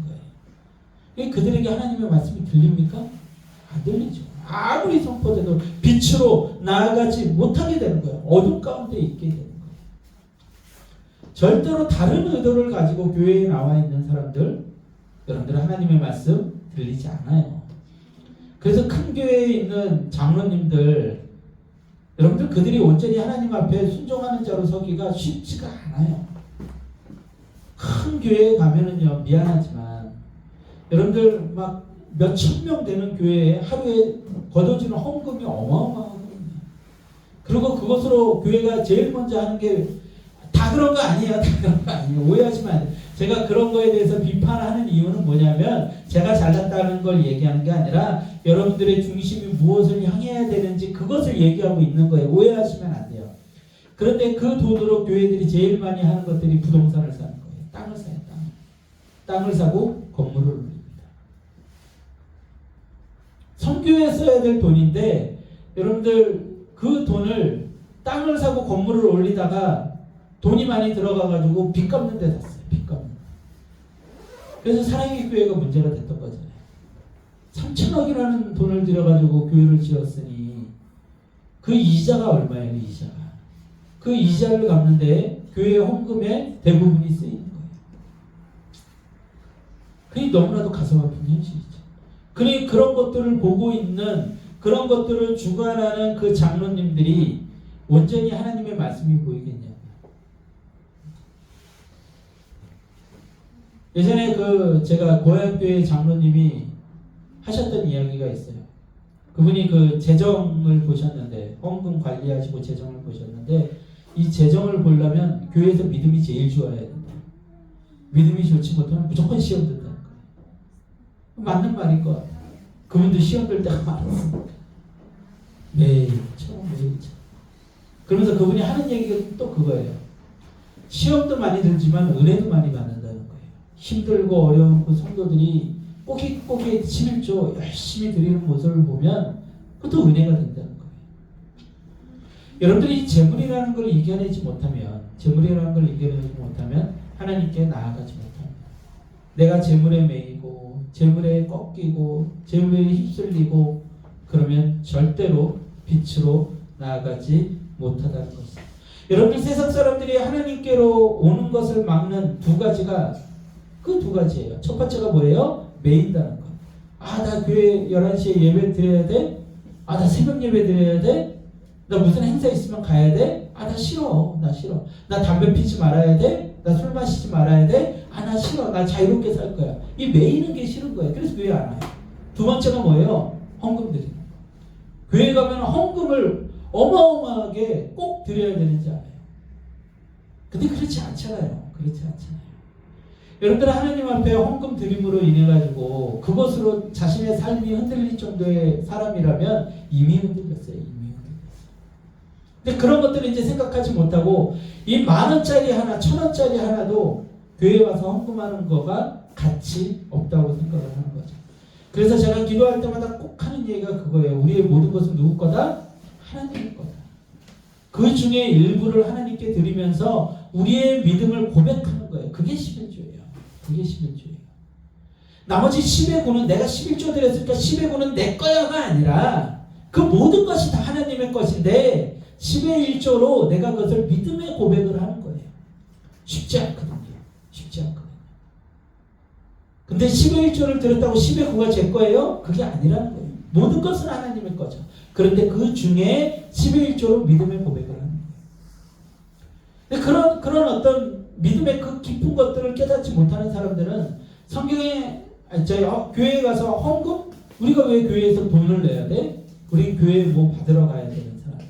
거예요. 그들에게 하나님의 말씀이 들립니까? 안 들리죠. 아무리 선포돼도 빛으로 나아가지 못하게 되는 거예요. 어둠 가운데 있게 되는 거예요. 절대로 다른 의도를 가지고 교회에 나와 있는 사람들, 여러분들은 하나님의 말씀 들리지 않아요. 그래서 큰 교회에 있는 장로님들, 여러분들 그들이 온전히 하나님 앞에 순종하는 자로 서기가 쉽지가 않아요. 큰 교회에 가면은요, 미안하지만 여러분들 막 몇천 명 되는 교회에 하루에 거둬지는 헌금이 어마어마하거든요. 그리고 그것으로 교회가 제일 먼저 하는 게 다 그런 거 아니에요. 다 그런 거 아니에요. 오해하시면 안 돼요. 제가 그런 거에 대해서 비판하는 이유는 뭐냐면 제가 잘났다는 걸 얘기하는 게 아니라 여러분들의 중심이 무엇을 향해야 되는지 그것을 얘기하고 있는 거예요. 오해하시면 안 돼요. 그런데 그 돈으로 교회들이 제일 많이 하는 것들이 부동산을 사는 거예요. 땅을 사요. 땅을 사고 건물을 올립니다. 선교에 써야 될 돈인데 여러분들 그 돈을 땅을 사고 건물을 올리다가 돈이 많이 들어가가지고 빚 갚는 데 샀어요. 빚 갚는 데. 그래서 사랑의 교회가 문제가 됐던 거잖아요. 3천억이라는 돈을 들여가지고 교회를 지었으니 그 이자가 얼마예요? 이자가. 그 이자를 갚는데 교회 헌금의 대부분이 쓰이는 거예요. 그게 너무나도 가슴 아픈 현실이죠. 그러니 그런 것들을 보고 있는, 그런 것들을 주관하는 그 장로님들이 온전히 하나님의 말씀이 보이겠냐고요. 예전에 제가 고향교회 장로님이 하셨던 이야기가 있어요. 그분이 그 재정을 보셨는데, 헌금 관리하시고 재정을 보셨는데, 이 재정을 보려면 교회에서 믿음이 제일 좋아야 된다. 믿음이 좋지 못하면 무조건 시험 든다는 거예요. 맞는 말인 것 같아요. 그분도 시험 들 때가 많았으니까. 매일처럼. 그러면서 그분이 하는 얘기가 또 그거예요. 시험도 많이 들지만 은혜도 많이 받는다는 거예요. 힘들고 어려운 그 성도들이 꼬깃꼬깃 11조 열심히 드리는 모습을 보면 그것도 은혜가 된다는 거예요. 여러분들이 재물이라는 걸 이겨내지 못하면 하나님께 나아가지 못합니다. 내가 재물에 매이고 재물에 꺾이고 재물에 휩쓸리고 그러면 절대로 빛으로 나아가지 못하다는 것입니다. 여러분들 세상 사람들이 하나님께로 오는 것을 막는 두 가지가 그 두 가지예요. 첫 번째가 뭐예요? 매인다는 것. 나 교회 11시에 예배 드려야 돼? 나 새벽 예배 드려야 돼? 나 무슨 행사 있으면 가야 돼? 나 싫어. 나 담배 피지 말아야 돼? 나 술 마시지 말아야 돼? 나 싫어. 나 자유롭게 살 거야. 이 매이는 게 싫은 거예요. 그래서 교회 안 와요. 두 번째가 뭐예요? 헌금 드리는 거. 교회 가면 헌금을 어마어마하게 꼭 드려야 되는지 알아요. 근데 그렇지 않잖아요. 여러분들 하나님 앞에 헌금 드림으로 인해 가지고 그것으로 자신의 삶이 흔들릴 정도의 사람이라면 이미 흔들렸어요. 근데 그런 것들을 이제 생각하지 못하고 이 10,000원짜리 하나, 1,000원짜리 하나도 교회 와서 헌금하는 거가 가치 없다고 생각을 하는 거죠. 그래서 제가 기도할 때마다 꼭 하는 얘기가 그거예요. 우리의 모든 것은 누구 거다? 하나님의 거다. 그 중에 일부를 하나님께 드리면서 우리의 믿음을 고백하는 거예요. 그게 11조예요. 나머지 10의 9는 내가 11조 드렸으니까 10의 9는 내 거야가 아니라 그 모든 것이 다 하나님의 것인데 10의 1조로 내가 그것을 믿음의 고백을 하는 거예요. 쉽지 않거든요. 근데 10의 1조를 드렸다고 10의 9가 제 거예요? 그게 아니라는 거예요. 모든 것은 하나님의 거죠. 그런데 그 중에 10의 1조로 믿음의 고백을 하는 거예요. 그런 어떤 믿음의 그 깊은 것들을 깨닫지 못하는 사람들은 성경에 교회에 가서 헌금? 우리가 왜 교회에서 돈을 내야 돼? 우리 교회에 뭐 받으러 가야 되는 사람.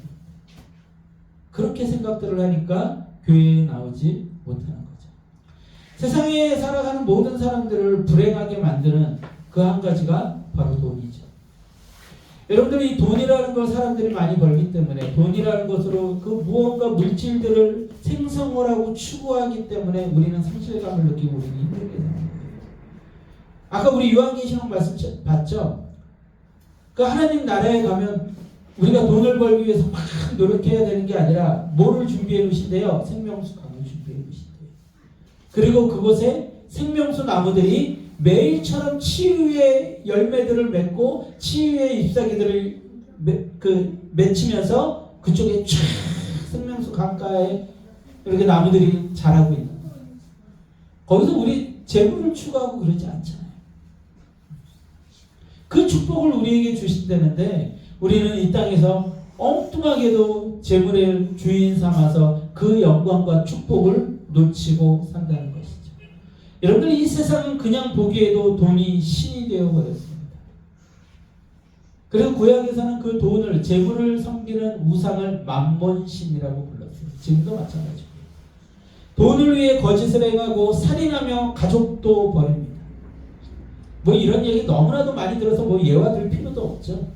그렇게 생각들을 하니까 교회에 나오지 못하는 거죠. 세상에 살아가는 모든 사람들을 불행하게 만드는 그 한 가지가 바로 돈이죠. 여러분들이 돈이라는 걸 사람들이 많이 벌기 때문에 돈이라는 것으로 그 무언가 물질들을 생성을 하고 추구하기 때문에 우리는 상실감을 느끼고 우리는 힘들게 되는 거예요. 아까 우리 요한계시록 말씀 봤죠? 그 하나님 나라에 가면 우리가 돈을 벌기 위해서 막 노력해야 되는 게 아니라 뭐를 준비해 놓으신대요? 생명수 강을 준비해 놓으신대요. 그리고 그곳에 생명수 나무들이 매일처럼 치유의 열매들을 맺고 치유의 잎사귀들을 맺히면서 그쪽에 쫙 생명수 강가에 이렇게 나무들이 자라고 있는 거예요. 거기서 우리 재물을 추구하고 그러지 않잖아요. 그 축복을 우리에게 주신다는데 우리는 이 땅에서 엉뚱하게도 재물의 주인 삼아서 그 영광과 축복을 놓치고 산다는 것이죠. 여러분들 이 세상은 그냥 보기에도 돈이 신이 되어버렸습니다. 그리고 구약에서는 그 돈을 재물을 섬기는 우상을 만몬신이라고 불렀어요. 지금도 마찬가지고요. 돈을 위해 거짓을 행하고 살인하며 가족도 버립니다. 뭐 이런 얘기 너무나도 많이 들어서 뭐 예화 들 필요도 없죠.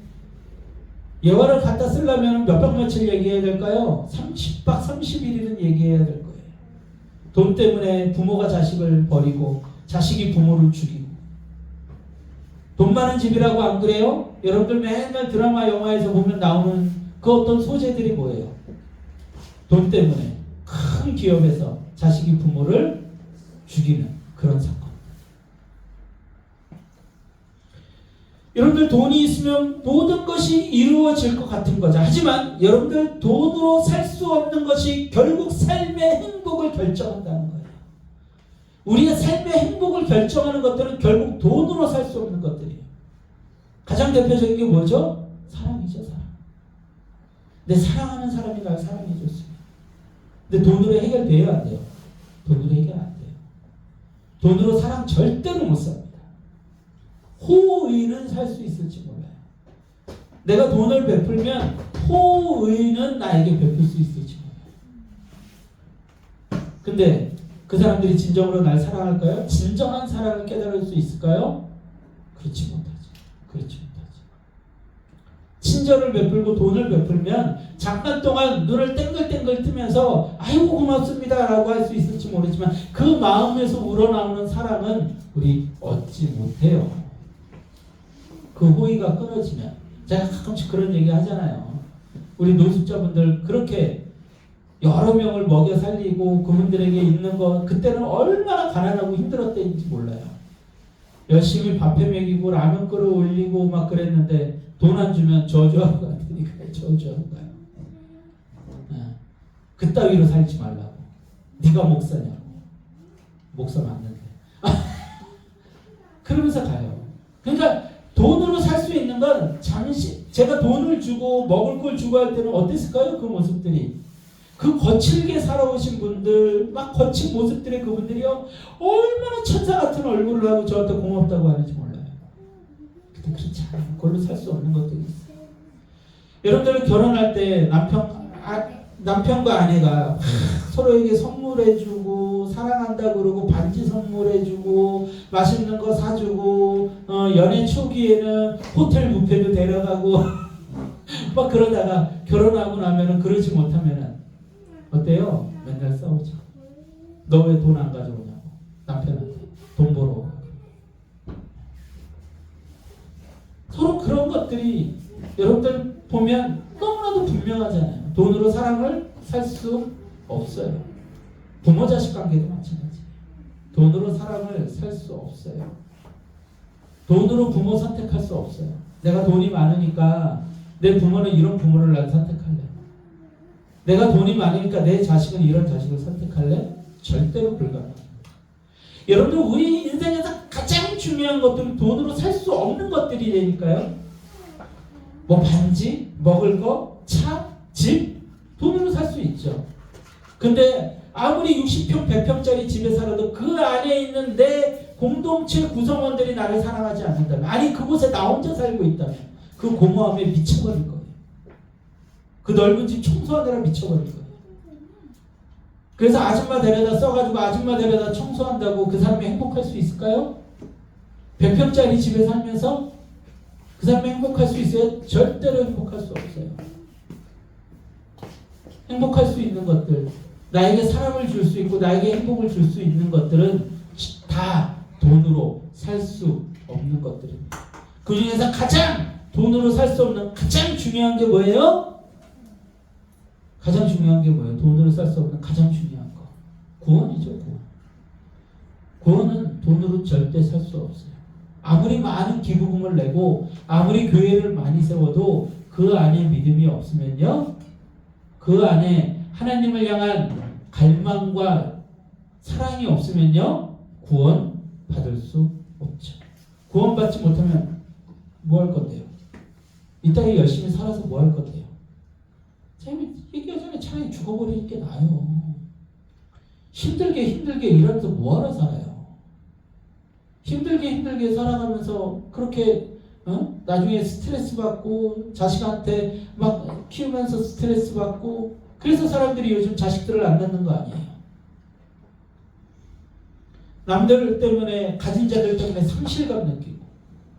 예화를 갖다 쓰려면 몇 박 며칠 얘기해야 될까요? 30박 30일이는 얘기해야 될 거예요. 돈 때문에 부모가 자식을 버리고 자식이 부모를 죽이고 돈 많은 집이라고 안 그래요? 여러분들 맨날 드라마 영화에서 보면 나오는 그 어떤 소재들이 뭐예요? 돈 때문에 큰 기업에서 자식이 부모를 죽이는 그런 사건. 여러분들 돈이 있으면 모든 것이 이루어질 것 같은 거죠. 하지만 여러분들 돈으로 살 수 없는 것이 결국 삶의 행복을 결정한다는 거예요. 우리의 삶의 행복을 결정하는 것들은 결국 돈으로 살 수 없는 것들이에요. 가장 대표적인 게 뭐죠? 사랑이죠, 사랑. 내 사랑하는 사람이 날 사랑해줬습니다. 근데 돈으로 해결돼요, 안 돼요? 돈으로 해결 안 돼요. 돈으로 사랑 절대로 못 삽니다. 호의는 살 수 있을지 몰라요. 내가 돈을 베풀면 호의는 나에게 베풀 수 있을지 몰라요. 근데 그 사람들이 진정으로 날 사랑할까요? 진정한 사랑을 깨달을 수 있을까요? 그렇지 못하지. 그렇지 못하지. 친절을 베풀고 돈을 베풀면 잠깐 동안 눈을 땡글땡글 뜨면서 아이고 고맙습니다 라고 할 수 있을지 모르지만 그 마음에서 우러나오는 사랑은 우리 얻지 못해요. 그 호의가 끊어지면. 제가 가끔씩 그런 얘기 하잖아요. 우리 노숙자분들 그렇게 여러 명을 먹여 살리고 그분들에게 있는 거 그때는 얼마나 가난하고 힘들었는지 몰라요. 열심히 밥해 먹이고 라면 끓여 올리고 막 그랬는데 돈 안 주면 저주하고 가니까 저주하고 가요. 그따위로 살지 말라고. 네가 목사냐고. 목사 맞는데. 그러면서 가요. 그러니까 돈으로 살 수 있는 건 잠시 제가 돈을 주고 먹을 걸 주고 할 때는 어땠을까요? 그 모습들이. 그 거칠게 살아오신 분들 막 거친 모습들의 그분들이요 얼마나 천사 같은 얼굴을 하고 저한테 고맙다고 하는지 몰라요. 근데 그렇지 않아요. 그걸로 살 수 없는 것들이 있어요. 여러분들 결혼할 때 남편과 아내가 서로에게 선물해주고 사랑한다 그러고 반지 선물해주고 맛있는 거 사주고 연애 초기에는 호텔 뷔페도 데려가고 막 그러다가 결혼하고 나면은 그러지 못하면은 어때요? 맨날 싸우죠. 너 왜 돈 안 가져오냐고 남편한테 돈 벌어. 서로 그런 것들이 여러분들 보면 너무나도 분명하잖아요. 돈으로 사랑을 살 수 없어요. 부모 자식 관계도 마찬가지예요. 돈으로 사랑을 살 수 없어요. 돈으로 부모 선택할 수 없어요. 내가 돈이 많으니까 내 부모는 이런 부모를 난 선택할래. 내가 돈이 많으니까 내 자식은 이런 자식을 선택할래? 절대로 불가능합니다. 여러분들 우리 인생에서 가장 중요한 것들은 돈으로 살 수 없는 것들이라니까요. 뭐 반지, 먹을 거, 차, 집 돈으로 살 수 있죠. 근데 아무리 60평, 100평짜리 집에 살아도 그 안에 있는 내 공동체 구성원들이 나를 사랑하지 않는다면, 아니 그곳에 나 혼자 살고 있다면 그 공허함에 미쳐버릴 거예요. 그 넓은 집 청소하느라 미쳐버릴 거예요. 그래서 아줌마 데려다 써가지고 아줌마 데려다 청소한다고 그 사람이 행복할 수 있을까요? 100평짜리 집에 살면서 그 사람이 행복할 수 있어요? 절대로 행복할 수 없어요. 행복할 수 있는 것들, 나에게 사랑을 줄 수 있고 나에게 행복을 줄 수 있는 것들은 다 돈으로 살 수 없는 것들입니다. 그 중에서 가장 돈으로 살 수 없는 가장 중요한 게 뭐예요? 가장 중요한 게 뭐예요? 돈으로 살 수 없는 가장 중요한 거. 구원이죠, 구원. 구원은 돈으로 절대 살 수 없어요. 아무리 많은 기부금을 내고 아무리 교회를 많이 세워도 그 안에 믿음이 없으면요, 그 안에 하나님을 향한 갈망과 사랑이 없으면요, 구원 받을 수 없죠. 구원 받지 못하면 뭐 할 건데요? 이 땅에 열심히 살아서 뭐 할 건데요? 제가 얘기하잖아요. 차라리 죽어버리는 게 나아요. 힘들게 일하면서 뭐하러 살아요? 힘들게 살아가면서 그렇게 나중에 스트레스 받고 자식한테 막 키우면서 스트레스 받고, 그래서 사람들이 요즘 자식들을 안 낳는 거 아니에요. 남들 때문에, 가진 자들 때문에 상실감 느끼고,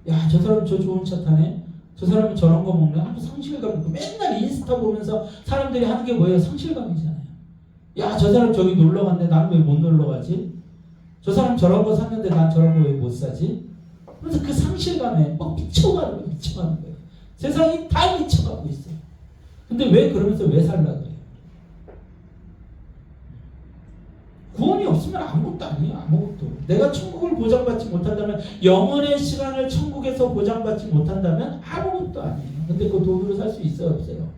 야, 저 사람 저 좋은 차 타네, 저 사람은 저런 거 먹네 하고 상실감 느끼고, 맨날 인스타 보면서 사람들이 하는 게 뭐예요? 상실감이잖아요. 야, 저 사람 저기 놀러 갔네, 난 왜 못 놀러 가지? 저 사람 저런 거 샀는데 난 저런 거 왜 못 사지? 그래서 그 상실감에 막 미쳐가는 거예요. 세상이 다 미쳐가고 있어요. 근데 왜 그러면서 왜 살라 그래요? 구원이 없으면 아무것도 아니에요. 아무것도. 내가 천국을 보장받지 못한다면, 영원의 시간을 천국에서 보장받지 못한다면 아무것도 아니에요. 근데 그 돈으로 살 수 있어요, 없어요?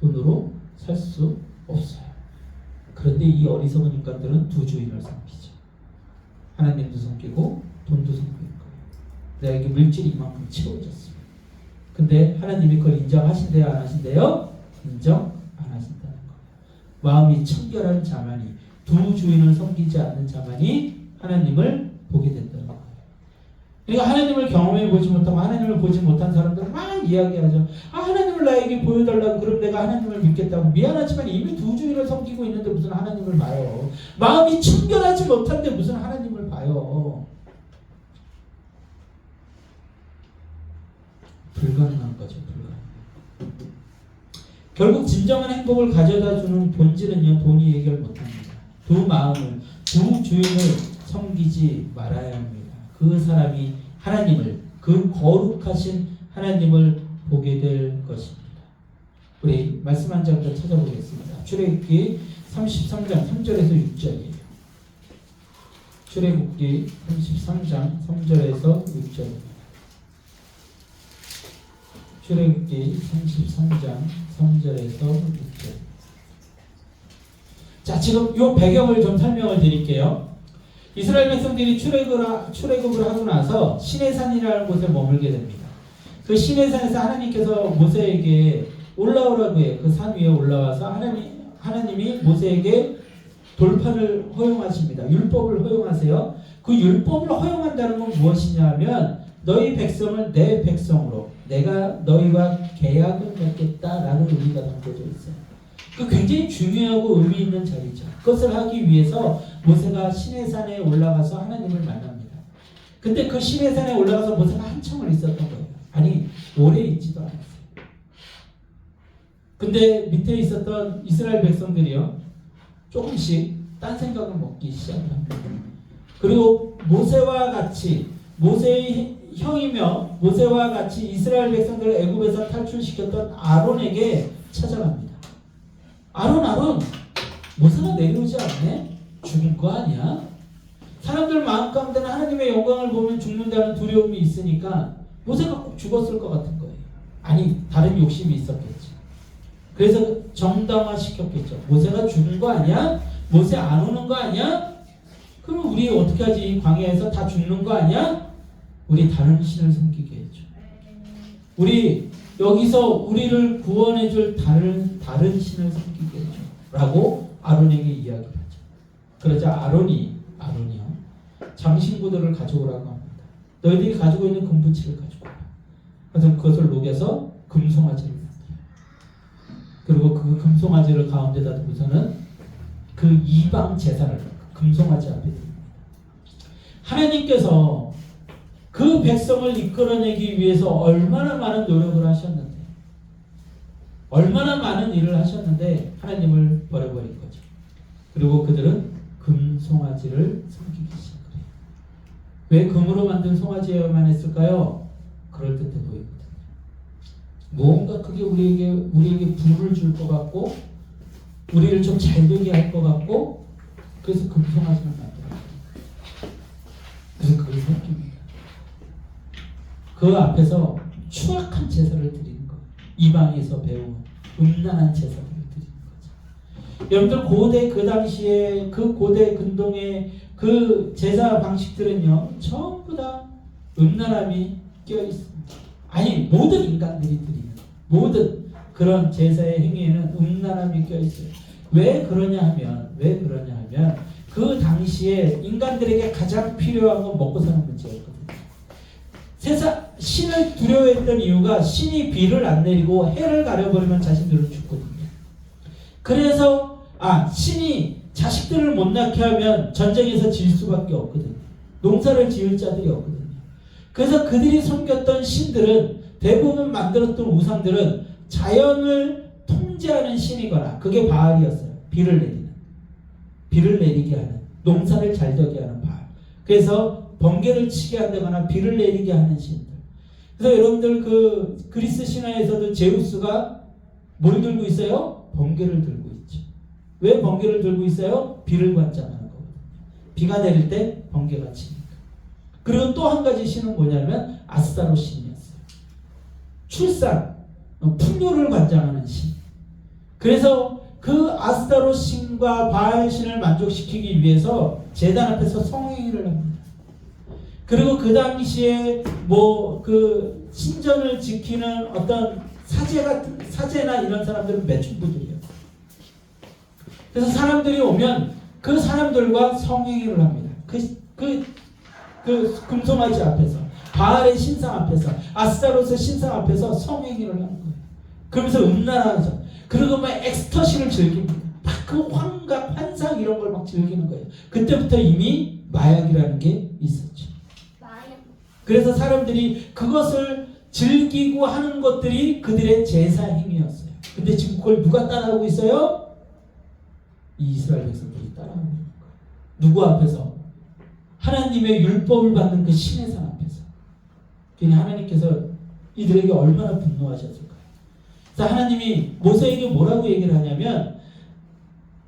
돈으로 살 수 없어요. 그런데 이 어리석은 인간들은 두 주인을 섬기죠. 하나님도 섬기고 돈도 섬기는 거예요. 내가 물질이 이만큼 채워졌습니다. 근데 하나님이 그걸 인정하신대요, 안 하신대요? 인정 안 하신다는 거예요. 마음이 청결한 자만이, 두 주인을 섬기지 않는 자만이 하나님을 보게 된다는 거예요. 그러니까 하나님을 경험해 보지 못하고 하나님을 보지 못한 사람들은 막 이야기하죠. 아, 하나님을 나에게 보여달라고, 그럼 내가 하나님을 믿겠다고. 미안하지만 이미 두 주인을 섬기고 있는데 무슨 하나님을 봐요. 마음이 청결하지 못한데 무슨 하나님을 봐요. 불가능한 거죠. 결국 진정한 행복을 가져다 주는 본질은요, 돈이 해결 못합니다. 두 마음을, 두 주인을 섬기지 말아야 합니다. 그 사람이 하나님을, 그 거룩하신 하나님을 보게 될 것입니다. 우리 말씀 한 장 더 찾아보겠습니다. 출애굽기 33장 3절에서 6절이에요. 출애굽기 33장 3절에서 6절입니다. 출애굽기 33장 3절에서 6절. 자, 지금 이 배경을 좀 설명을 드릴게요. 이스라엘 백성들이 출애굽을 하고 나서 시내산이라는 곳에 머물게 됩니다. 그 시내산에서 하나님께서 모세에게 올라오라고 해요. 그 산 위에 올라와서 하나님이 모세에게 돌판을 허용하십니다. 율법을 허용하세요. 그 율법을 허용한다는 건 무엇이냐 하면 너희 백성을 내 백성으로 내가 너희와 계약을 맺겠다라는 의미가 담겨져 있어요. 그 굉장히 중요하고 의미 있는 자리죠. 그것을 하기 위해서 모세가 시내산에 올라가서 하나님을 만납니다. 근데 그 시내산에 올라가서 모세가 한참을 있었던 거예요. 아니, 오래 있지도 않았어요. 근데 밑에 있었던 이스라엘 백성들이요, 조금씩 딴 생각을 먹기 시작을 합니다. 그리고 모세와 같이, 모세의 형이며 모세와 같이 이스라엘 백성들을 애굽에서 탈출시켰던 아론에게 찾아갑니다. 아론, 모세가 내려오지 않네? 죽을 거 아니야? 사람들 마음 가운데는 하나님의 영광을 보면 죽는다는 두려움이 있으니까 모세가 꼭 죽었을 것 같은 거예요. 아니, 다른 욕심이 있었겠지. 그래서 정당화 시켰겠죠. 모세가 죽은 거 아니야? 모세 안 오는 거 아니야? 그럼 우리 어떻게 하지? 광야에서 다 죽는 거 아니야? 우리 다른 신을 섬기게 해줘. 우리 여기서 우리를 구원해줄 다른 신을 섬기게 해줘. 라고 아론에게 이야기를 하죠. 그러자 아론이요, 장신구들을 가져오라고 합니다. 너희들이 가지고 있는 금붙이를 가지고 와라. 그래서 그것을 녹여서 금송아지를 만들어요. 그리고 그 금송아지를 가운데다 두고서는 그 이방 제사를 금송아지 앞에 드립니다. 하나님께서 그 백성을 이끌어내기 위해서 얼마나 많은 노력을 하셨는데, 얼마나 많은 일을 하셨는데 하나님을 버려버린 거죠. 그리고 그들은 금송아지를 섬기기 시작해요. 왜 금으로 만든 송아지여야만 했을까요? 그럴듯해 보이거든요. 뭔가 그게 우리에게 부를 줄 것 같고, 우리를 좀 잘되게 할 것 같고, 그래서 금송아지를 만들어요. 그래서 그걸 섬깁니다. 그 앞에서 추악한 제사를 드리는 거예요. 이방에서 배운 음란한 제사를 드리는 거죠. 여러분들 고대 그 당시에 그 고대 근동의 그 제사 방식들은요, 전부 다 음란함이 껴 있습니다. 아니, 모든 인간들이 드리는 모든 그런 제사의 행위에는 음란함이 껴 있어요. 왜 그러냐 하면 그 당시에 인간들에게 가장 필요한 건 먹고 사는 문제였거든요. 신을 두려워했던 이유가 신이 비를 안 내리고 해를 가려버리면 자신들은 죽거든요. 그래서 신이 자식들을 못 낳게 하면 전쟁에서 질 수밖에 없거든요. 농사를 지을 자들이 없거든요. 그래서 그들이 섬겼던 신들은, 대부분 만들었던 우상들은 자연을 통제하는 신이거나, 그게 바알이었어요. 비를 내리게 하는, 농사를 잘 되게 하는 바알. 그래서 번개를 치게 한다거나 비를 내리게 하는 신들. 그래서 여러분들 그 그리스 신화에서도 제우스가 뭘 들고 있어요? 번개를 들고 있죠. 왜 번개를 들고 있어요? 비를 관장하는 거거든요. 비가 내릴 때 번개가 치니까. 그리고 또 한 가지 신은 뭐냐면 아스타로 신이었어요. 출산, 풍요를 관장하는 신. 그래서 그 아스타로 신과 바알 신을 만족시키기 위해서 제단 앞에서 성행위를 합니다. 그리고 그 당시에 그 신전을 지키는 어떤 사제나 이런 사람들은 매춘부들이에요. 그래서 사람들이 오면 그 사람들과 성행위를 합니다. 그 금송아지 앞에서, 바알의 신상 앞에서, 아스타로스 신상 앞에서 성행위를 하는 거예요. 그러면서 음란하죠. 그리고 막 엑스터시를 즐깁니다. 막 그 환각, 환상 이런 걸 막 즐기는 거예요. 그때부터 이미 마약이라는 게 있었죠. 그래서 사람들이 그것을 즐기고 하는 것들이 그들의 제사 행위였어요. 근데 지금 그걸 누가 따라하고 있어요? 이 이스라엘 백성들이 따라하고 있는 거예요. 누구 앞에서? 하나님의 율법을 받는 그 신의 산 앞에서. 그러니 하나님께서 이들에게 얼마나 분노하셨을까요? 그래서 하나님이 모세에게 뭐라고 얘기를 하냐면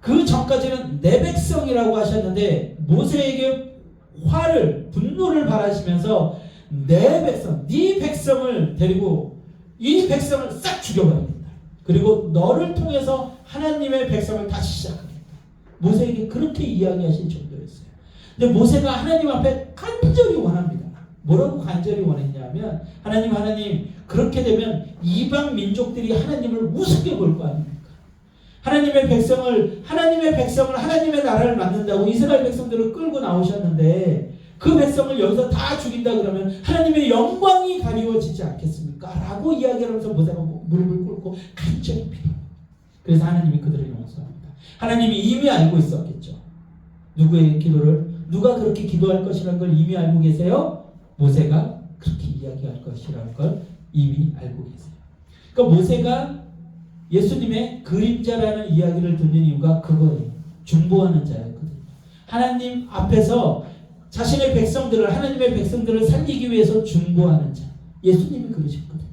그 전까지는 내 백성이라고 하셨는데 모세에게 분노를 발하시면서 내 백성, 네 백성을 데리고 이 백성을 싹 죽여버립니다. 그리고 너를 통해서 하나님의 백성을 다시 시작합니다. 모세에게 그렇게 이야기하신 정도였어요. 근데 모세가 하나님 앞에 간절히 원합니다. 뭐라고 간절히 원했냐면 하나님 그렇게 되면 이방 민족들이 하나님을 우습게 볼 거 아닙니까? 하나님의 백성을 하나님의 나라를 만든다고 이스라엘 백성들을 끌고 나오셨는데 그 백성을 여기서 다 죽인다 그러면 하나님의 영광이 가리워지지 않겠습니까? 라고 이야기하면서 모세가 무릎을 꿇고 간절히 빌어요. 그래서 하나님이 그들을 용서합니다. 하나님이 이미 알고 있었겠죠. 누구의 기도를? 누가 그렇게 기도할 것이라는 걸 이미 알고 계세요? 모세가 그렇게 이야기할 것이라는 걸 이미 알고 계세요. 그러니까 모세가 예수님의 그림자라는 이야기를 듣는 이유가 그거예요. 중보하는 자였거든요. 하나님 앞에서 자신의 백성들을 하나님의 백성들을 살리기 위해서 중보하는 자. 예수님이 그러셨거든요.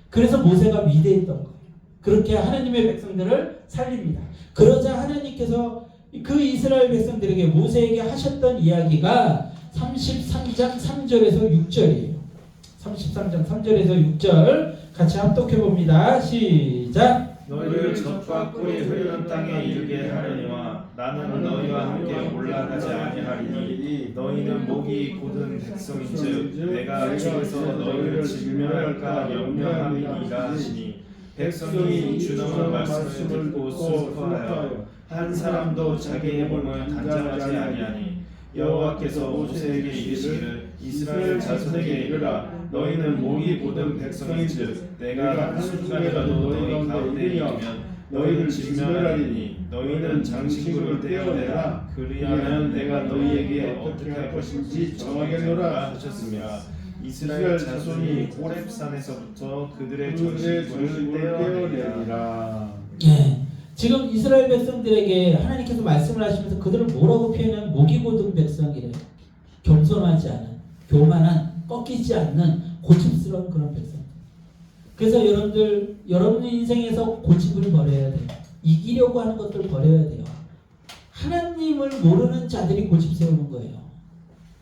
그래서 모세가 위대했던 거예요. 그렇게 하나님의 백성들을 살립니다. 그러자 하나님께서 그 이스라엘 백성들에게 모세에게 하셨던 이야기가 33장 3절에서 6절이에요. 33장 3절에서 6절 같이 합독해 봅니다. 시작. 너희를 젖과 꿀이 흐르는 땅에 이르게 하려니와 나는 너희와 함께 올라가지 아니하리니 너희는 목이 곧은 백성인즉 내가 주에서 너희를 진멸할까 염려함이니라 하시니 백성이 주님의 말씀을 듣고 슬퍼하여 한 사람도 자기의 몸을 단장하지 아니하니 여호와께서 모세에게 이르시기를 이스라엘 자손에게 이르라 너희는 목이 곧은 백성인즉 내가 한순간이라도 너희 가운데 있으면 너희를 진멸하리니 너희는 장신구를 떼어내라 그리하면 내가 너희에게 어떻게 할 것인지 정하겠노라 하셨습니다. 이스라엘 자손이 호렙산에서부터 그들의 장신구를 떼어내리라. 예. 지금 이스라엘 백성들에게 하나님께서 말씀을 하시면서 그들을 뭐라고 표현하면 목이 곧은 백성이래요. 겸손하지 않은, 교만한, 꺾이지 않는 고집스러운 그런 백성. 그래서 여러분 인생에서 고집을 버려야 돼요. 이기려고 하는 것들 버려야 돼요. 하나님을 모르는 자들이 고집 세우는 거예요.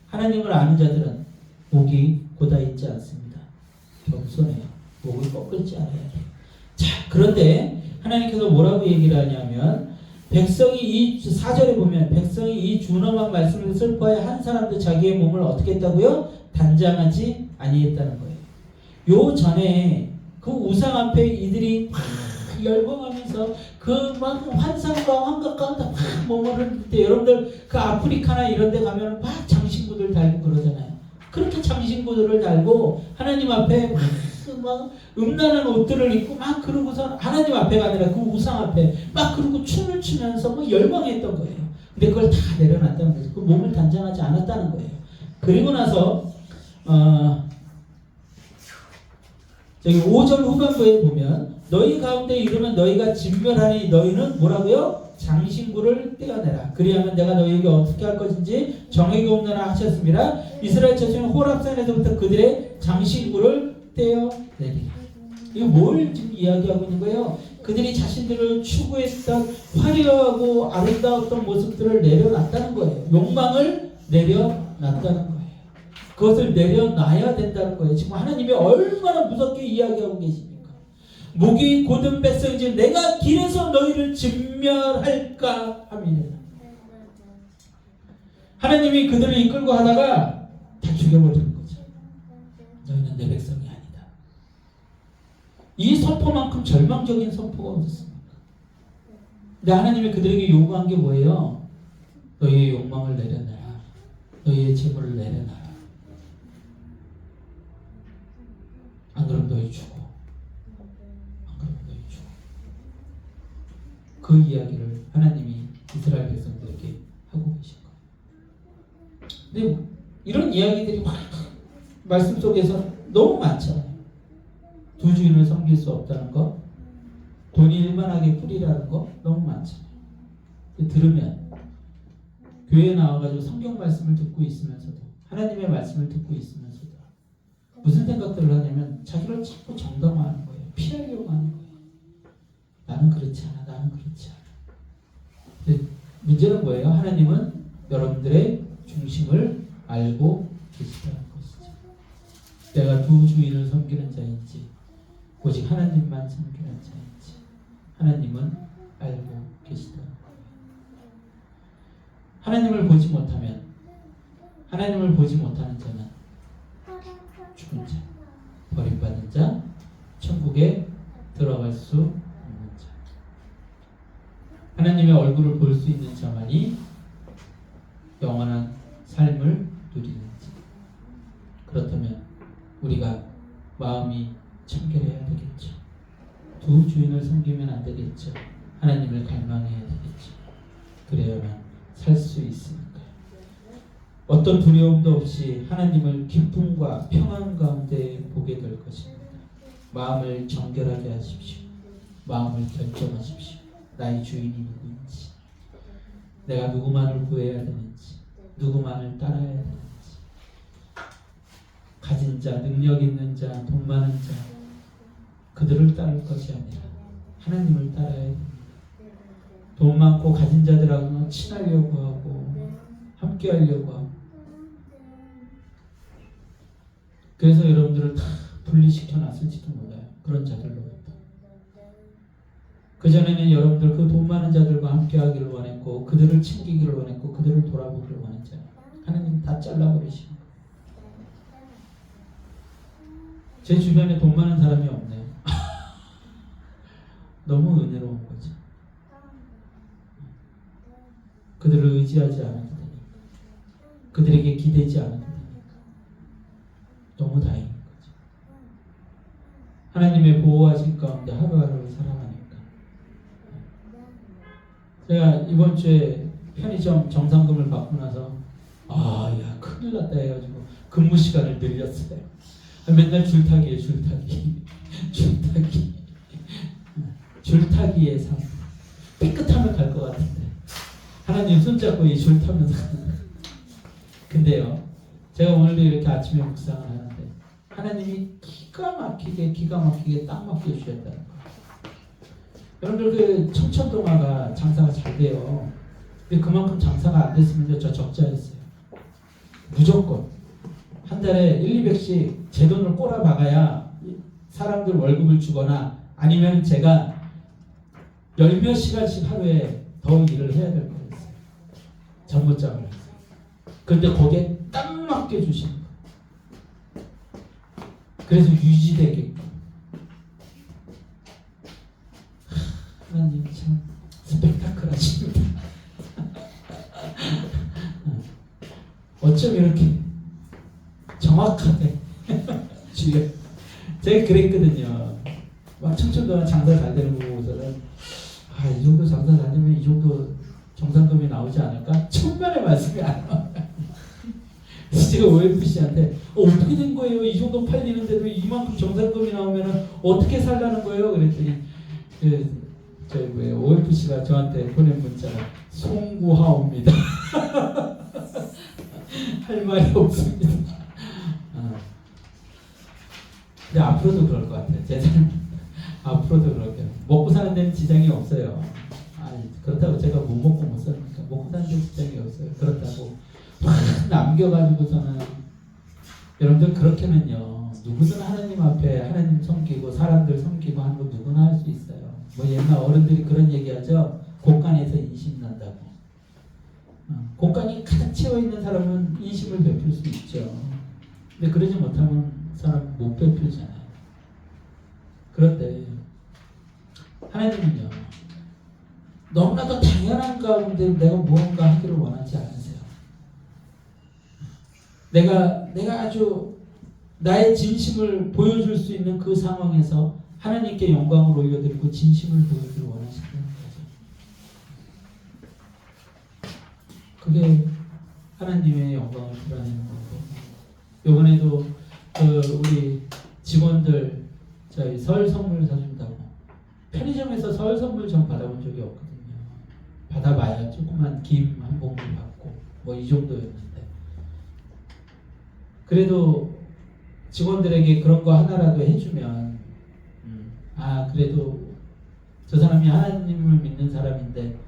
하나님을 아는 자들은 목이 곧아 있지 않습니다. 겸손해요. 목을 꺾을지 않아야 돼요. 자, 그런데 하나님께서 뭐라고 얘기를 하냐면 백성이 이 4절에 보면 백성이 이 준엄한 말씀을 슬퍼해 한 사람도 자기의 몸을 어떻게 했다고요? 단장하지 아니했다는 거예요. 요 전에 그 우상 앞에 이들이 막 열광하면서 그 막 환상과 환각 가운데 막 머무를 때 여러분들 그 아프리카나 이런 데 가면 막 장신구들 달고 그러잖아요. 그렇게 장신구들을 달고 하나님 앞에 막 음란한 옷들을 입고 막 그러고서 하나님 앞에가 아니라 그 우상 앞에 막 그러고 춤을 추면서 막 열광했던 거예요. 근데 그걸 다 내려놨다는 거죠. 그 몸을 단장하지 않았다는 거예요. 그리고 나서 저기 5절 후반부에 보면 너희 가운데 이르면 너희가 진멸하니 너희는 뭐라고요? 장신구를 떼어내라. 그리하면 내가 너희에게 어떻게 할 것인지 정해겠노라 하셨습니다. 이스라엘 자손은 호랍산에서부터 그들의 장신구를 떼어내리라. 이거 뭘 지금 이야기하고 있는 거예요? 그들이 자신들을 추구했던 화려하고 아름다웠던 모습들을 내려놨다는 거예요. 욕망을 내려놨다는 거예요. 그것을 내려놔야 된다는 거예요. 지금 하나님이 얼마나 무섭게 이야기하고 계십니까? 목이 곧은 백성이지 내가 길에서 너희를 진멸할까 하미니라. 하나님이 그들을 이끌고 하다가 다 죽여버리는 거죠. 너희는 내 백성이 아니다. 이 선포만큼 절망적인 선포가 어딨습니까? 근데 하나님이 그들에게 요구한 게 뭐예요? 너희의 욕망을 내려놔라. 너희의 재물을 내려놔라. 안 그러면 너희 죽어. 안 그러면 너희 죽어. 그 이야기를 하나님이 이스라엘 백성들에게 하고 계신 거예요. 근데 이런 이야기들이 막 말씀 속에서 너무 많잖아요. 두 주인을 섬길 수 없다는 거, 돈이 일만하게 뿌리라는 거 너무 많잖아요. 들으면 교회에 나와가지고 성경 말씀을 듣고 있으면서도 하나님의 말씀을 듣고 있으면서도 무슨 생각들을 하냐면 자기를 자꾸 정당화하는 거예요. 피하려고 하는 거예요. 나는 그렇지 않아. 나는 그렇지 않아. 근데 문제는 뭐예요? 하나님은 여러분들의 중심을 알고 계시다는 것이죠. 내가 두 주인을 섬기는 자인지 오직 하나님만 섬기는 자인지 하나님은 알고 계시다는 거예요. 하나님을 보지 못하면 하나님을 보지 못하는 자는 죽은 자, 버림받은 자, 천국에 들어갈 수 없는 자. 하나님의 얼굴을 볼 수 있는 자만이 영원한 삶을 누리는 자. 그렇다면 우리가 마음이 청결해야 되겠죠. 두 주인을 섬기면 안 되겠죠. 하나님을 갈망해야 되겠죠. 그래야만 살 수 있으니까요. 어떤 두려움도 없이 하나님을 기쁨과 평안 가운데 보게 될 것입니다. 마음을 정결하게 하십시오. 마음을 결정하십시오. 나의 주인이 누구인지, 내가 누구만을 구해야 되는지, 누구만을 따라야 되는지. 가진 자, 능력 있는 자, 돈 많은 자, 그들을 따를 것이 아니라 하나님을 따라야 됩니다. 돈 많고 가진 자들하고는 친하려고 하고 함께 하려고 하고, 그래서 여러분들을 다 분리시켜 놨을지도 몰라요. 그런 자들로부터. 그전에는 여러분들 그 돈 많은 자들과 함께 하기를 원했고 그들을 챙기기를 원했고 그들을 돌아보기를 원했잖아요. 하나님 다 잘라버리시고. 제 주변에 돈 많은 사람이 없네요. 너무 은혜로운 거죠. 그들을 의지하지 않아도 되니까, 그들에게 기대지 않아도 되니까 너무 다행인 거죠. 하나님의 보호하신 가운데 하루하루를 살아가니까. 제가 이번 주에 편의점 정상금을 받고 나서 야 큰일 났다 해가지고 근무 시간을 늘렸어요. 맨날 줄타기에 줄타기의 삶. 삐끗하면 갈 것 같은데 하나님 손잡고 이 줄 타면서 근데요, 제가 오늘도 이렇게 아침에 묵상을 하는데 하나님이 기가 막히게 딱 맡겨주셨다는 거예요. 여러분들 그 청천동화가 장사가 잘 돼요. 근데 그만큼 장사가 안 됐으면 저 적자였어요. 무조건 한 달에 1,200씩 제 돈을 꼬라박아야 사람들 월급을 주거나 아니면 제가 열몇 시간씩 하루에 더 일을 해야 될 거였어요. 잠못 자고. 그런데 거기에 딱 맡겨주시는 거예요. 그래서 유지되게끔. 하나님 참 스펙타클하십니다. 어쩜 이렇게 정확하게 주여. 제가 그랬거든요. 막 청천도가 장사 잘 되는 거 보고서는 이 정도 장사 잘 되면 이 정도 정상금이 나오지 않을까? 천만의 말씀이 안 나와요. 그래서 제가 OFC한테 어떻게 된 거예요? 이 정도 팔리는데도 이만큼 정상금이 나오면 어떻게 살라는 거예요? 그랬더니 OFC가 저한테 보낸 문자가 송구하옵니다. 할 말이 없습니다. 근데 앞으로도 그럴 것 같아요. 제 삶 앞으로도 그렇게 먹고 사는 데는 지장이 없어요. 그렇다고 제가 못 먹고 못 사니까 먹고 사는 데 지장이 없어요. 그렇다고 확 남겨가지고서는 여러분들 그렇게는요, 누구든 하나님 앞에 하나님 섬기고 사람들 섬기고 하는 거 누구나 할 수 있어요. 뭐 옛날 어른들이 그런 얘기하죠. 곡간에서 인심 난다고. 곡간이 가득 채워 있는 사람은 인심을 베풀 수 있죠. 근데 그러지 못하면 사람 못 베풀잖아요. 그런데 하나님은요, 너무나도 당연한 가운데 내가 무언가 하기를 원하지 않으세요. 내가 아주 나의 진심을 보여줄 수 있는 그 상황에서 하나님께 영광을 올려드리고 진심을 보여주길 원하시는 거죠. 그게 하나님의 영광을 드러내는 거고, 이번에도 우리 직원들 저희 설 선물 전 받아본 적이 없거든요. 받아봐야 조그만 김 한 봉지 받고 뭐 이 정도였는데, 그래도 직원들에게 그런 거 하나라도 해주면 아 그래도 저 사람이 하나님을 믿는 사람인데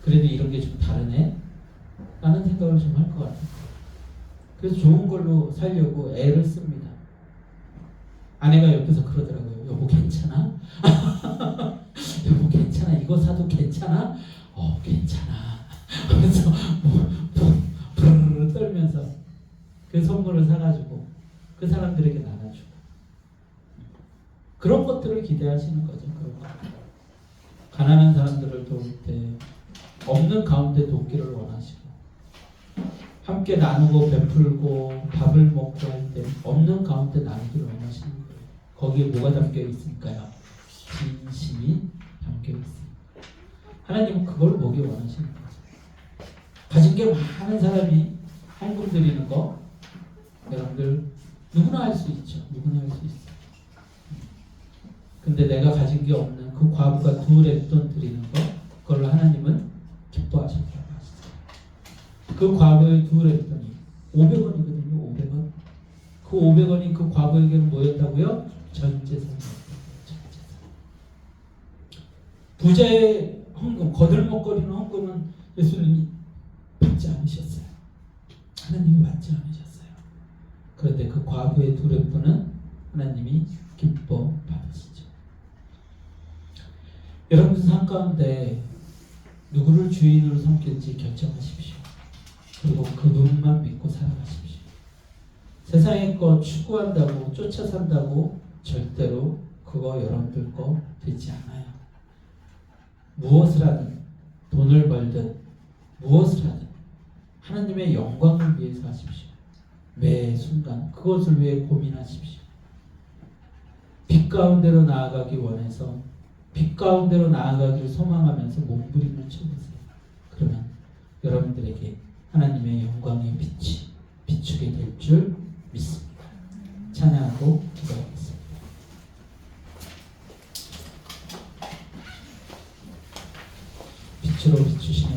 그래도 이런 게 좀 다르네 라는 생각을 좀 할 것 같아요. 그래서 좋은 걸로 살려고 애를 씁니다. 아내가 옆에서 그러더라고요. 여보 괜찮아? 여보 괜찮아? 이거 사도 괜찮아? 괜찮아. 하면서 부르르 떨면서 그 선물을 사가지고 그 사람들에게 나눠주고, 그런 것들을 기대하시는 거죠. 그런 거. 가난한 사람들을 도울 때 없는 가운데 돕기를 원하시고, 함께 나누고 베풀고 밥을 먹고 할 때 없는 가운데 나누기를 원하시는 거예요. 거기에 뭐가 담겨 있을까요? 진심이 담겨 있습니다. 하나님은 그걸 보기 원하시는 거죠. 가진 게 많은 사람이 헌금 드리는 거, 여러분들 누구나 할 수 있죠. 누구나 할 수 있어요. 근데 내가 가진 게 없는 그 과부가 2 랩돈 드리는 거, 그걸 하나님은 기뻐하셨다고 하시죠. 그 과부의 2 랩돈이 500원이거든요. 500원. 그 500원이 그 과부에게는 뭐였다고요? 전 재산이었다고요. 전 재산. 부자의 헌금, 거들먹거리는 헌금은 예수님이 받지 않으셨어요. 하나님이 받지 않으셨어요. 그런데 그 과부의 2 랩돈은 하나님이 기뻐 받으시죠. 여러분 삶 가운데 누구를 주인으로 삼길지 결정하십시오. 그리고 그분만 믿고 살아가십시오. 세상의 것 추구한다고 쫓아 산다고 절대로 그거 여러분들 거 되지 않아요. 무엇을 하든, 돈을 벌든 무엇을 하든 하나님의 영광을 위해서 하십시오. 매 순간 그것을 위해 고민하십시오. 빛 가운데로 나아가기 원해서 빛 가운데로 나아가기를 소망하면서 몸부림을 쳐보세요. 그러면 여러분들에게 하나님의 영광의 빛이 비추게 될 줄 믿습니다. 찬양하고 기도하겠습니다. 빛으로 비추신